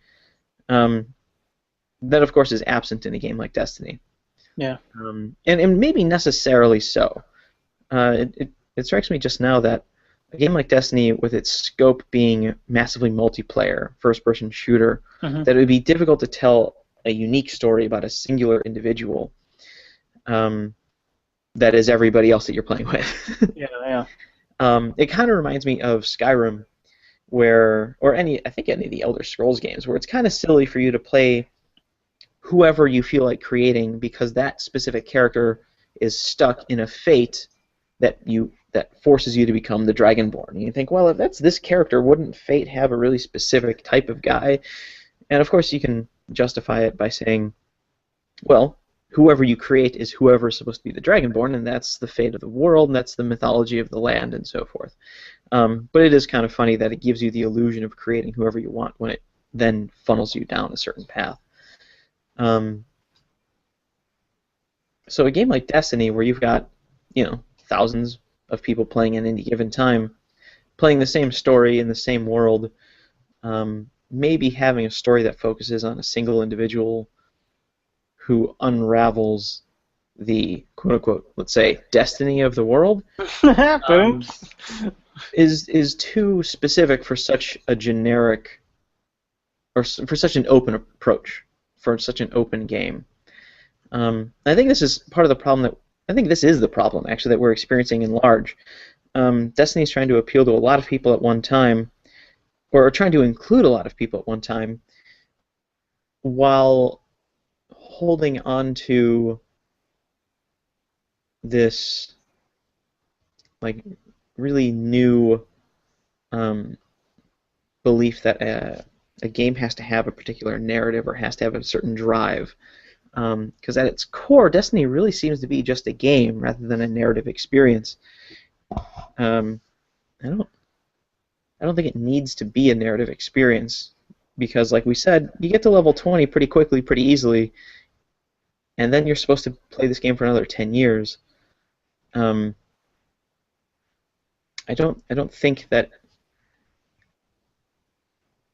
That, of course, is absent in a game like Destiny. Yeah. And maybe necessarily so. It strikes me just now that a game like Destiny, with its scope being massively multiplayer, first-person shooter, that it would be difficult to tell a unique story about a singular individual that is everybody else that you're playing with. Yeah. It kind of reminds me of Skyrim, or I think any of the Elder Scrolls games, where it's kind of silly for you to play whoever you feel like creating, because that specific character is stuck in a fate that forces you to become the Dragonborn. And you think, well, if that's this character, wouldn't fate have a really specific type of guy? And of course you can justify it by saying, well, whoever you create is whoever is supposed to be the Dragonborn, and that's the fate of the world, and that's the mythology of the land, and so forth. But it is kind of funny that it gives you the illusion of creating whoever you want when it then funnels you down a certain path. So a game like Destiny, where you've got, thousands of people playing at any given time, playing the same story in the same world, maybe having a story that focuses on a single individual who unravels the quote-unquote, let's say, destiny of the world, is too specific for such a generic, or for such an open approach, for such an open game. I think this is part of the problem I think this is the problem, actually, that we're experiencing in large. Destiny is trying to appeal to a lot of people at one time, or trying to include a lot of people at one time, while holding on to this like really new belief that a game has to have a particular narrative or has to have a certain drive. Because at its core, Destiny really seems to be just a game rather than a narrative experience. I don't think it needs to be a narrative experience, because, like we said, you get to level 20 pretty quickly, pretty easily, and then you're supposed to play this game for another 10 years. I don't think that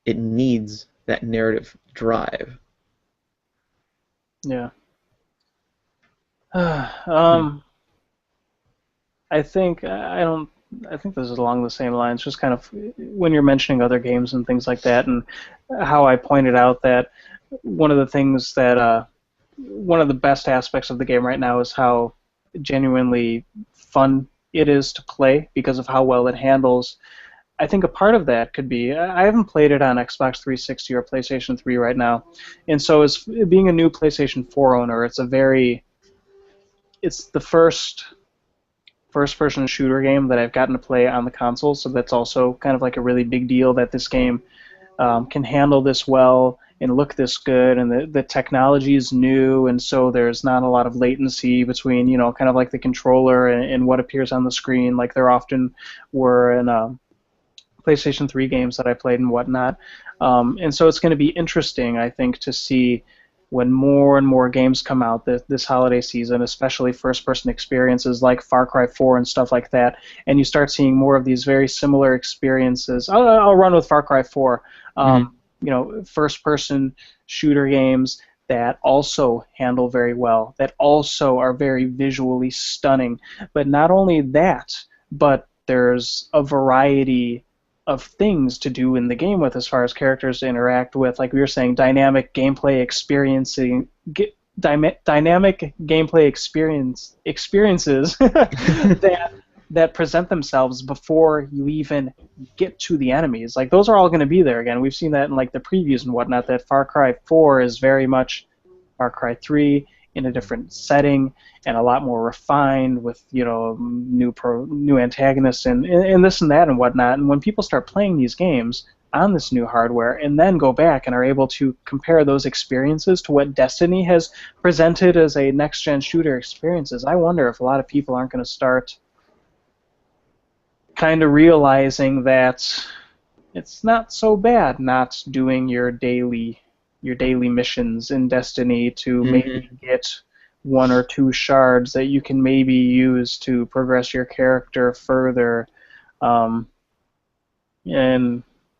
it needs that narrative drive. Yeah. I think this is along the same lines, just kind of when you're mentioning other games and things like that, and how I pointed out that one of the things that one of the best aspects of the game right now is how genuinely fun it is to play, because of how well it handles I think a part of that could be I haven't played it on Xbox 360 or PlayStation 3 right now, and so as being a new PlayStation 4 owner, it's the first person shooter game that I've gotten to play on the console, so that's also kind of like a really big deal that this game can handle this well and look this good, and the technology is new, and so there's not a lot of latency between, kind of like the controller and what appears on the screen, like there often were in PlayStation 3 games that I played and whatnot. And so it's going to be interesting, I think, to see when more and more games come out this holiday season, especially first-person experiences like Far Cry 4 and stuff like that, and you start seeing more of these very similar experiences. I'll run with Far Cry 4. First-person shooter games that also handle very well, that also are very visually stunning. But not only that, but there's a variety of things to do in the game with as far as characters to interact with, like we were saying, dynamic gameplay experiences that present themselves before you even get to the enemies. Like those are all going to be there again. We've seen that in like the previews and whatnot. That Far Cry 4 is very much Far Cry 3 in a different setting and a lot more refined with new antagonists and this and that and whatnot. And when people start playing these games on this new hardware and then go back and are able to compare those experiences to what Destiny has presented as a next-gen shooter experiences, I wonder if a lot of people aren't going to start kind of realizing that it's not so bad not doing your daily missions in Destiny to maybe get one or two shards that you can maybe use to progress your character further. And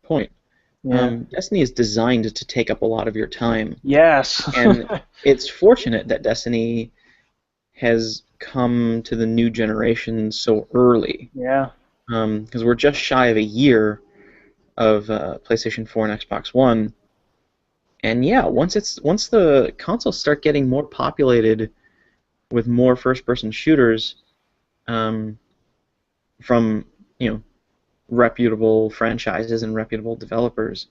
Point. yeah. Destiny is designed to take up a lot of your time. Yes. And it's fortunate that Destiny has come to the new generation so early. Yeah. Because we're just shy of a year of PlayStation 4 and Xbox One. And yeah, once the consoles start getting more populated with more first-person shooters from reputable franchises and reputable developers,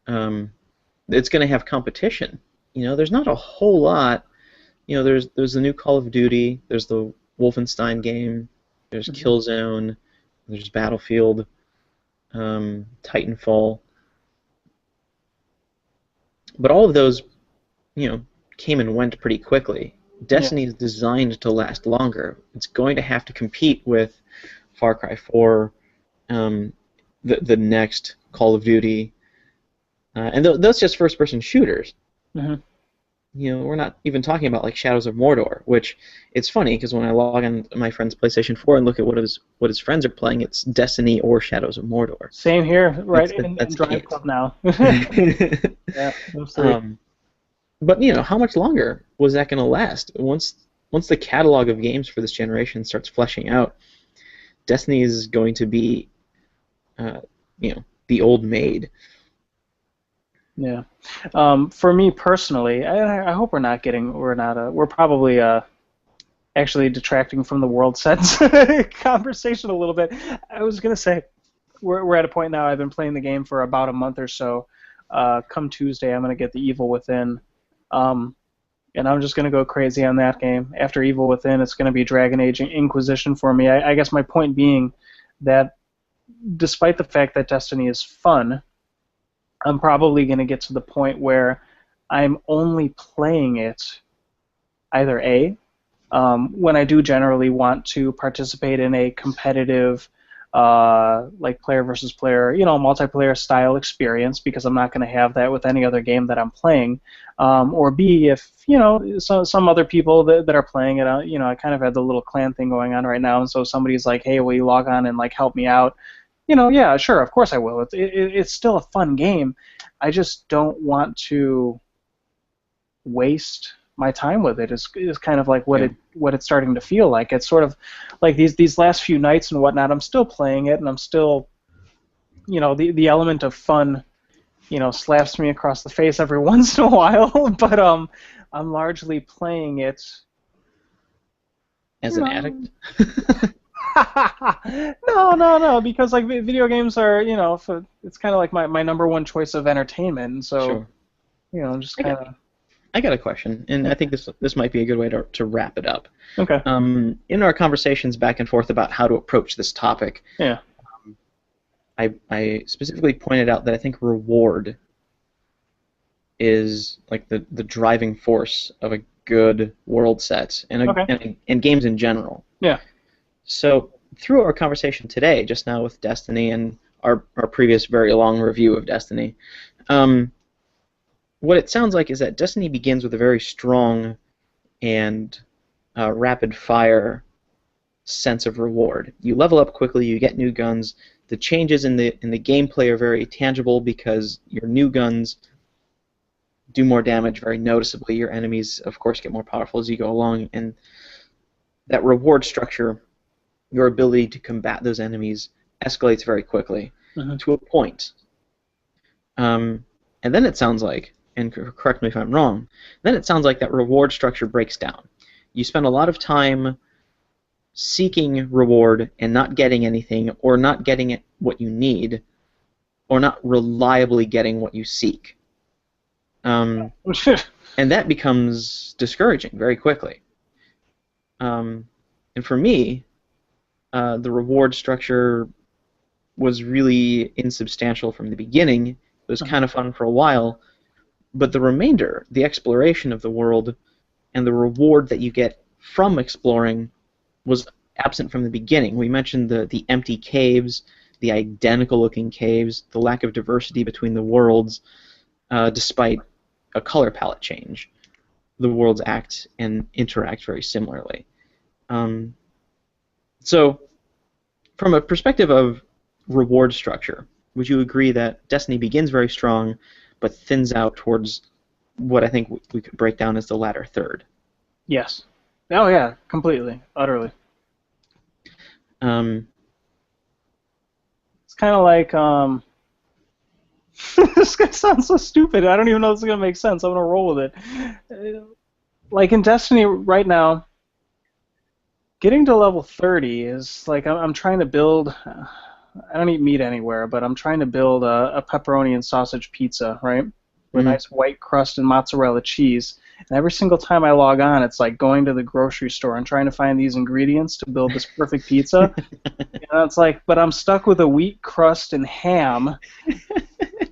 it's going to have competition. There's not a whole lot. There's the new Call of Duty, there's the Wolfenstein game, there's Killzone, there's Battlefield, Titanfall. But all of those, came and went pretty quickly. Destiny is designed to last longer. It's going to have to compete with Far Cry 4, the next Call of Duty, and those just first-person shooters. We're not even talking about like Shadows of Mordor, which it's funny because when I log on my friend's PlayStation 4 and look at what his friends are playing, it's Destiny or Shadows of Mordor. Same here, right? That's in Drive it. Club now. Yeah, absolutely. But how much longer was that going to last? Once the catalog of games for this generation starts fleshing out, Destiny is going to be, the old maid. Yeah. For me personally, I hope we're probably actually detracting from the Worldsets conversation a little bit. I was gonna say we're at a point now. I've been playing the game for about a month or so. Come Tuesday, I'm gonna get the Evil Within, and I'm just gonna go crazy on that game. After Evil Within, it's gonna be Dragon Age Inquisition for me. I guess my point being that despite the fact that Destiny is fun, I'm probably going to get to the point where I'm only playing it either A, when I do generally want to participate in a competitive, like player versus player, multiplayer style experience, because I'm not going to have that with any other game that I'm playing, or B, if some other people that are playing it, I kind of had the little clan thing going on right now, and so somebody's like, hey, will you log on and like help me out? Yeah, sure, of course I will. It's still a fun game. I just don't want to waste my time with it. Is kind of like what it's starting to feel like. It's sort of like these last few nights and whatnot. I'm still playing it, and I'm still, the element of fun, slaps me across the face every once in a while. But I'm largely playing it as an addict. No, because like video games are, it's kind of like my number one choice of entertainment, and so Sure. I'm just I got kind of I got a question, and I think this might be a good way to wrap it up. okay. In our conversations back and forth about how to approach this topic, Yeah. I specifically pointed out that I think reward is like the driving force of a good world set Okay. and games in general. Yeah. So through our conversation today, just now with Destiny and our previous very long review of Destiny, um, what it sounds like is that Destiny begins with a very strong and rapid fire sense of reward. You level up quickly, you get new guns. The changes in the gameplay are very tangible because your new guns do more damage very noticeably. Your enemies, of course, get more powerful as you go along, and that reward structure, your ability to combat those enemies, escalates very quickly Hmm. to a point. And then it sounds like, and correct me if I'm wrong, then it sounds like that reward structure breaks down. You spend a lot of time seeking reward and not getting anything, or not getting it what you need, or not reliably getting what you seek. And that becomes discouraging very quickly. And for me, the reward structure was really insubstantial from the beginning. It was kind of fun for a while, but the remainder, the exploration of the world, and the reward that you get from exploring was absent from the beginning. We mentioned the empty caves, the identical-looking caves, the lack of diversity between the worlds, despite a color palette change. The worlds act and interact very similarly. So, from a perspective of reward structure, would you agree that Destiny begins very strong, but thins out towards what I think we could break down as the latter third? Yes. Oh yeah, completely, utterly. Um, It's kind of like this guy sounds so stupid. I don't even know if this is gonna make sense. I'm gonna roll with it. Like in Destiny right now, getting to level 30 is like I'm trying to build. I don't eat meat anywhere, but I'm trying to build a pepperoni and sausage pizza, right? With a mhm. nice white crust and mozzarella cheese. And every single time I log on, it's like going to the grocery store and trying to find these ingredients to build this perfect pizza. And it's like, but I'm stuck with a wheat crust and ham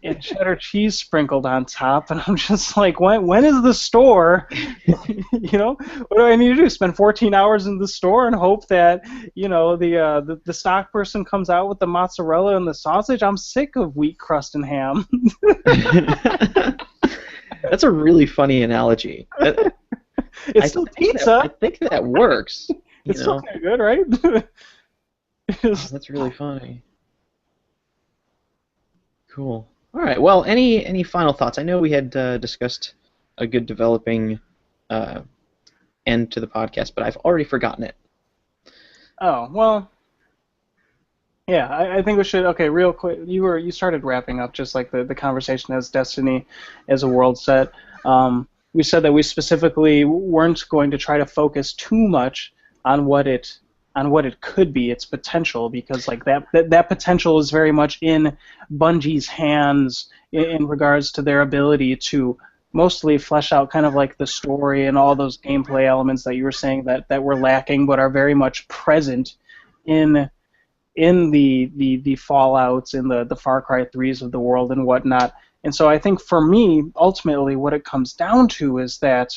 and cheddar cheese sprinkled on top, and I'm just like, when is the store? What do I need to do? Spend 14 hours in the store and hope that the stock person comes out with the mozzarella and the sausage? I'm sick of wheat crust and ham. That's a really funny analogy. It's still I pizza. think that works. You It's still know, kind of good, right? oh, that's really funny. Cool. All right. Well, any final thoughts? I know we had discussed a good developing uh, end to the podcast, but I've already forgotten it. Oh well. Yeah, I think we should. Okay, real quick. You started wrapping up just like the conversation as Destiny, as a world set. We said that we specifically weren't going to try to focus too much on what it could be, its potential, because like that potential is very much in Bungie's hands in regards to their ability to mostly flesh out kind of like the story and all those gameplay elements that you were saying that were lacking, but are very much present in the Fallouts, in the Far Cry 3s of the world and whatnot. And so I think for me, ultimately, what it comes down to is that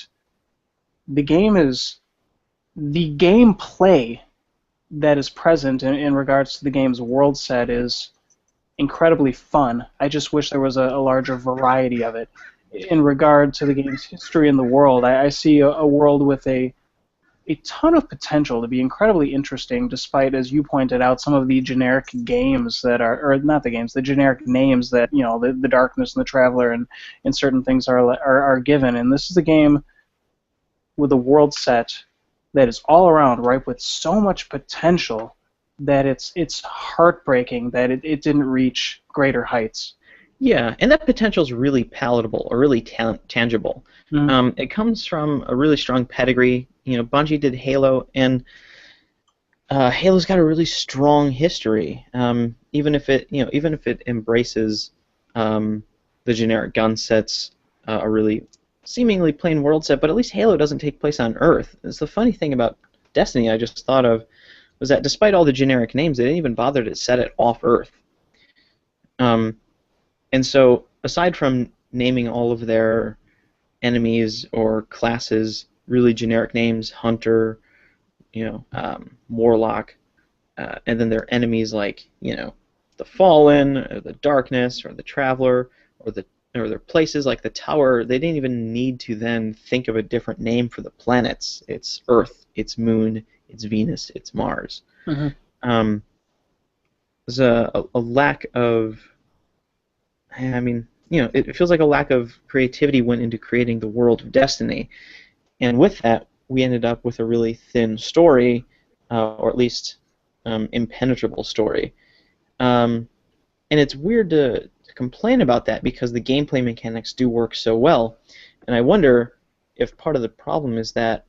the gameplay that is present in regards to the game's world set is incredibly fun. I just wish there was a larger variety of it. In regard to the game's history in the world, I see a world with a ton of potential to be incredibly interesting, despite, as you pointed out, some of the generic games that are, or not the games, the generic names that, the Darkness and the Traveler and certain things are given. And this is a game with a world set that is all around ripe with so much potential that it's heartbreaking that it didn't reach greater heights. Yeah, and that potential is really palatable or really tangible. Mm-hmm. It comes from a really strong pedigree. Bungie did Halo, and Halo's got a really strong history. Even if it embraces the generic gun sets, a really seemingly plain world set, but at least Halo doesn't take place on Earth. It's the funny thing about Destiny I just thought of was that despite all the generic names, they didn't even bother to set it off Earth. Um, and so, aside from naming all of their enemies or classes really generic names, Hunter, Warlock, and then their enemies like the Fallen, or the Darkness, or the Traveler, or their places like the Tower. They didn't even need to then think of a different name for the planets. It's Earth, it's Moon, it's Venus, it's Mars. Mm-hmm. Um, there's a lack of, it feels like a lack of creativity went into creating the world of Destiny, and with that, we ended up with a really thin story, or at least impenetrable story. And it's weird to complain about that because the gameplay mechanics do work so well. And I wonder if part of the problem is that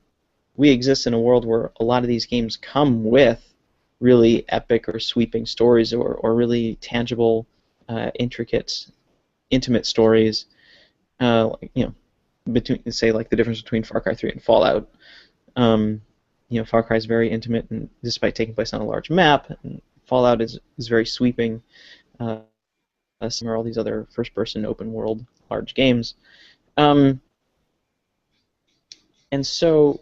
we exist in a world where a lot of these games come with really epic or sweeping stories or really tangible, intricate, intimate stories. Between, say, like the difference between Far Cry 3 and Fallout. Far Cry is very intimate, and despite taking place on a large map, and Fallout is very sweeping. Some are all these other first-person open-world large games, and so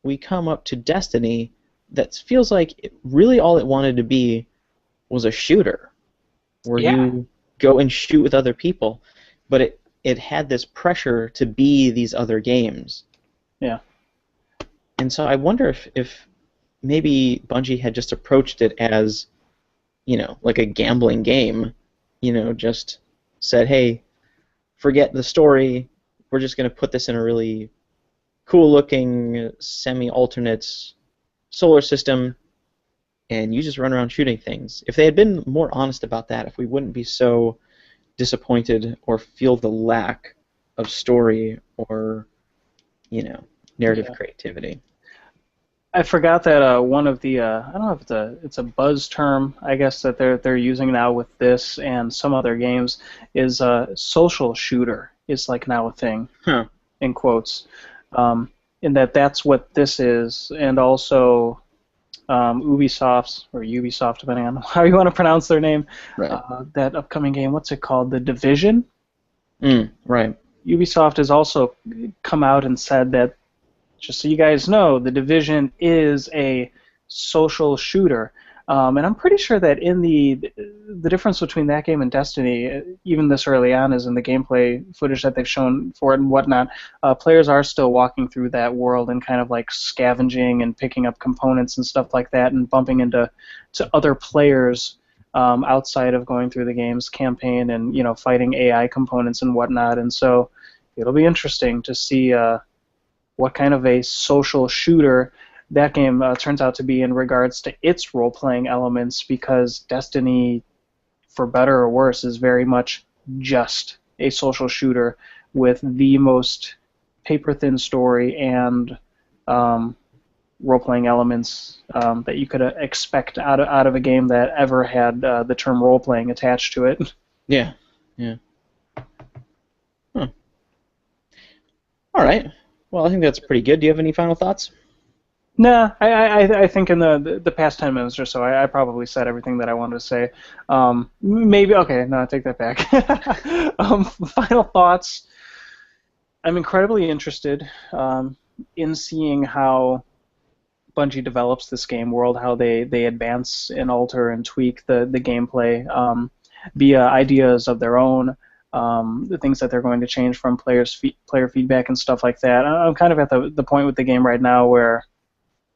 we come up to Destiny that feels like really all it wanted to be was a shooter, where you go and shoot with other people, but it had this pressure to be these other games. Yeah. And so I wonder if maybe Bungie had just approached it as, like a gambling game, just said, hey, forget the story, we're just going to put this in a really cool-looking, semi-alternate solar system, and you just run around shooting things. If they had been more honest about that, if we wouldn't be so disappointed or feel the lack of story or narrative creativity. I forgot that one of the I don't know if it's a buzz term, I guess, that they're using now with this and some other games is social shooter is like now a thing, in quotes, in that's what this is, and also Ubisoft, depending on how you want to pronounce their name, Right. that upcoming game, what's it called? The Division? Right. Ubisoft has also come out and said that, just so you guys know, The Division is a social shooter. And I'm pretty sure that in the difference between that game and Destiny, even this early on, is in the gameplay footage that they've shown for it and whatnot. Players are still walking through that world and kind of like scavenging and picking up components and stuff like that, and bumping into other players outside of going through the game's campaign and fighting AI components and whatnot. And so it'll be interesting to see what kind of a social shooter that game turns out to be in regards to its role-playing elements, because Destiny, for better or worse, is very much just a social shooter with the most paper-thin story and role-playing elements that you could expect out of a game that ever had the term role-playing attached to it. Yeah. Huh. All right. Well, I think that's pretty good. Do you have any final thoughts? Nah, I think in the past 10 minutes or so, I probably said everything that I wanted to say. Maybe, okay, no, I take that back. Final thoughts. I'm incredibly interested in seeing how Bungie develops this game world, how they advance and alter and tweak the gameplay via ideas of their own, the things that they're going to change from player feedback and stuff like that. I'm kind of at the point with the game right now where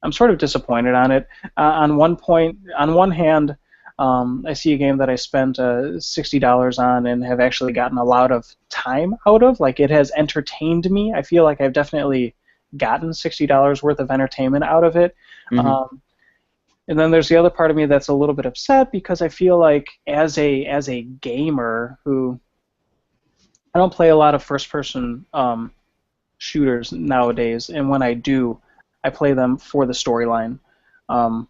I'm sort of disappointed on it. On one hand, I see a game that I spent $60 on and have actually gotten a lot of time out of. Like, it has entertained me. I feel like I've definitely gotten $60 worth of entertainment out of it. Mm-hmm. And then there's the other part of me that's a little bit upset because I feel like as a gamer who I don't play a lot of first-person shooters nowadays, and when I do, I play them for the storyline. Um,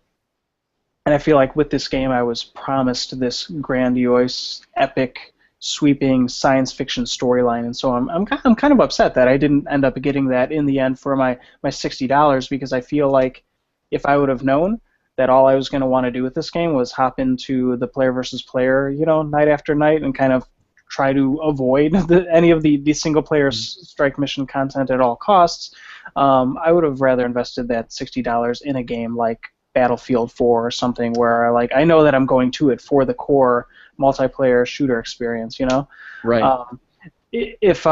and I feel like with this game, I was promised this grandiose, epic, sweeping science fiction storyline, and so I'm kind of upset that I didn't end up getting that in the end for my $60 because I feel like if I would have known that all I was going to want to do with this game was hop into the player versus player, night after night and kind of try to avoid any of the single player strike mission content at all costs, I would have rather invested that $60 in a game like Battlefield 4 or something where I know that I'm going to it for the core multiplayer shooter experience. Right. If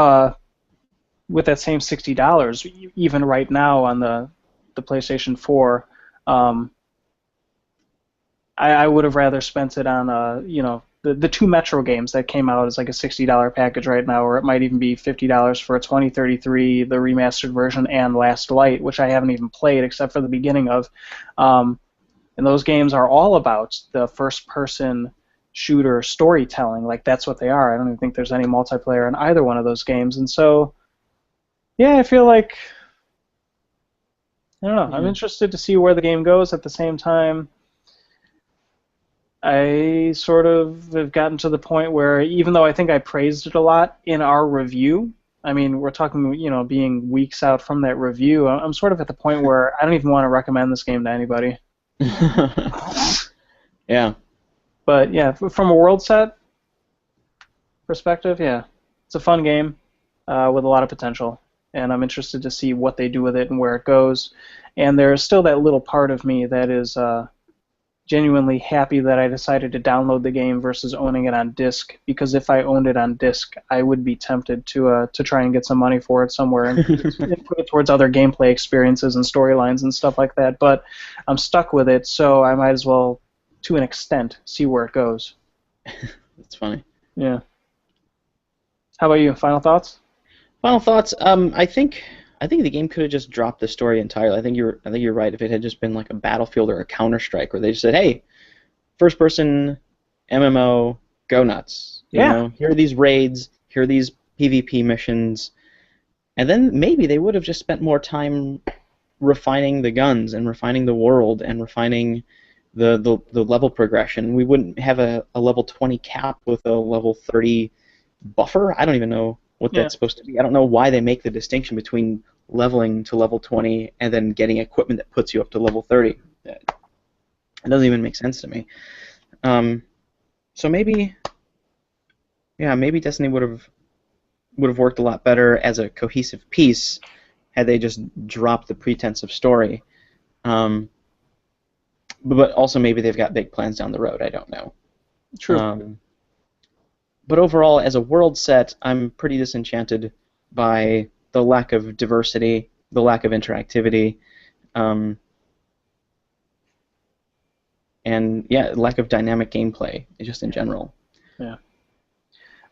with that same $60, even right now on the PlayStation 4, I would have rather spent it on the two Metro games that came out as like a $60 package right now, or it might even be $50 for a 2033, the remastered version, and Last Light, which I haven't even played except for the beginning of. And those games are all about the first-person shooter storytelling. Like, that's what they are. I don't even think there's any multiplayer in either one of those games. And so, yeah, I feel like, I don't know, I'm interested to see where the game goes. At the same time, I sort of have gotten to the point where, even though I think I praised it a lot in our review, I mean, we're talking, being weeks out from that review, I'm sort of at the point where I don't even want to recommend this game to anybody. Yeah. But yeah, from a Worldset perspective, yeah, it's a fun game with a lot of potential, and I'm interested to see what they do with it and where it goes. And there's still that little part of me that is genuinely happy that I decided to download the game versus owning it on disc, because if I owned it on disc, I would be tempted to try and get some money for it somewhere and put it towards other gameplay experiences and storylines and stuff like that. But I'm stuck with it, so I might as well, to an extent, see where it goes. That's funny. Yeah. How about you? Final thoughts? Final thoughts. I think the game could have just dropped the story entirely. I think you're right. If it had just been like a Battlefield or a Counter-Strike, where they just said, "Hey, first-person MMO, go nuts. Yeah. Here are these raids. Here are these PvP missions," and then maybe they would have just spent more time refining the guns and refining the world and refining the level progression. We wouldn't have a level 20 cap with a level 30 buffer. I don't even know what that's supposed to be. I don't know why they make the distinction between leveling to level 20 and then getting equipment that puts you up to level 30. It doesn't even make sense to me. So maybe Destiny would have worked a lot better as a cohesive piece had they just dropped the pretense of story. But also maybe they've got big plans down the road. I don't know. True. But overall, as a world set, I'm pretty disenchanted by the lack of diversity, the lack of interactivity, and lack of dynamic gameplay, just in general. Yeah.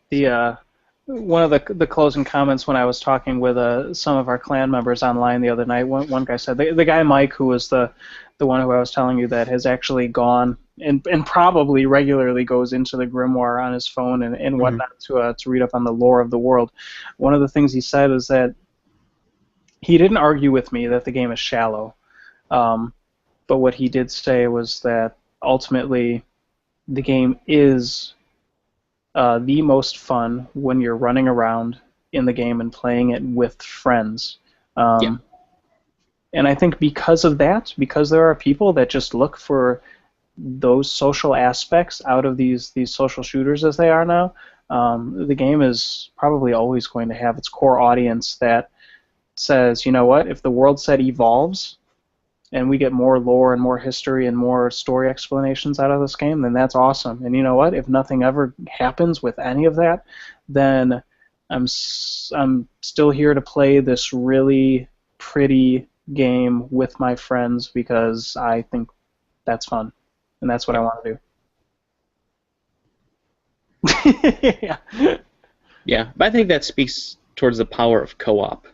The one of the closing comments when I was talking with some of our clan members online the other night, one guy said, the guy Mike, who was the one who I was telling you that has actually gone and probably regularly goes into the grimoire on his phone and whatnot to read up on the lore of the world. One of the things he said is that he didn't argue with me that the game is shallow, but what he did say was that ultimately the game is the most fun when you're running around in the game and playing it with friends. And I think because of that, because there are people that just look for those social aspects out of these social shooters as they are now, the game is probably always going to have its core audience that says, you know what, if the world set evolves and we get more lore and more history and more story explanations out of this game, then that's awesome. And you know what, if nothing ever happens with any of that, then I'm still here to play this really pretty game with my friends because I think that's fun. And that's what I want to do. Yeah. Yeah, but I think that speaks towards the power of co-op.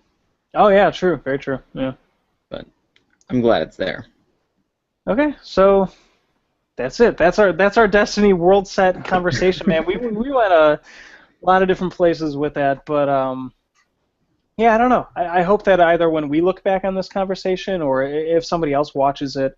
Oh yeah, true, very true. Yeah. But I'm glad it's there. Okay, so that's it. That's our Destiny world set conversation, man. We went a lot of different places with that, but yeah, I don't know. I hope that either when we look back on this conversation or if somebody else watches it,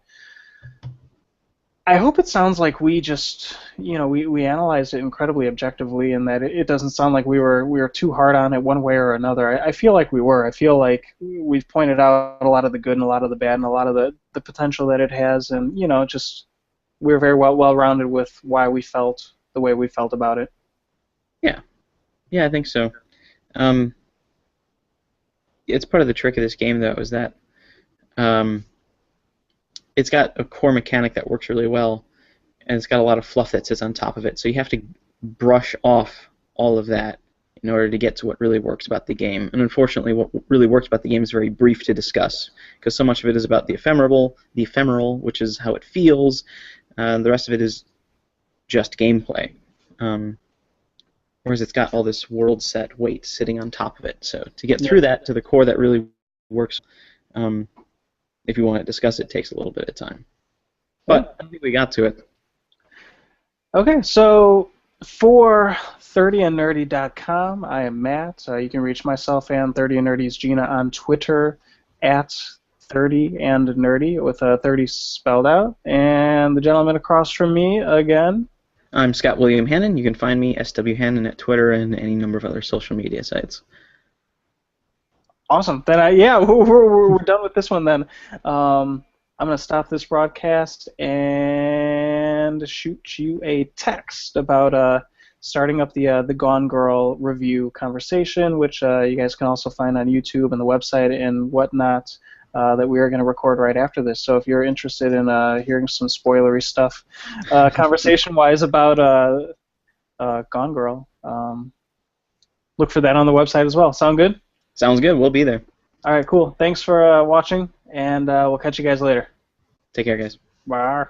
I hope it sounds like we just, we analyzed it incredibly objectively, and that it doesn't sound like we were too hard on it one way or another. I feel like we were. I feel like we've pointed out a lot of the good and a lot of the bad and a lot of the potential that it has, and just we're very well-rounded with why we felt the way we felt about it. Yeah, yeah, I think so. Um, it's part of the trick of this game, though, is that um, it's got a core mechanic that works really well, and it's got a lot of fluff that sits on top of it. So you have to brush off all of that in order to get to what really works about the game. And unfortunately, what really works about the game is very brief to discuss, because so much of it is about the ephemeral, which is how it feels. The rest of it is just gameplay. Whereas it's got all this world set weight sitting on top of it. So to get through that to the core that really works, um, if you want to discuss it, takes a little bit of time. But I think we got to it. Okay, so for 30andnerdy.com, I am Matt. You can reach myself and 30andnerdy's Gina on Twitter at 30andnerdy with 30 spelled out. And the gentleman across from me again. I'm Scott William Hannon. You can find me SW Hannon at Twitter and any number of other social media sites. Awesome. Then we're done with this one then. I'm going to stop this broadcast and shoot you a text about starting up the Gone Girl review conversation, which you guys can also find on YouTube and the website and whatnot, that we are going to record right after this. So if you're interested in hearing some spoilery stuff, conversation-wise about Gone Girl, look for that on the website as well. Sound good? Sounds good. We'll be there. All right, cool. Thanks for watching, and we'll catch you guys later. Take care, guys. Bye.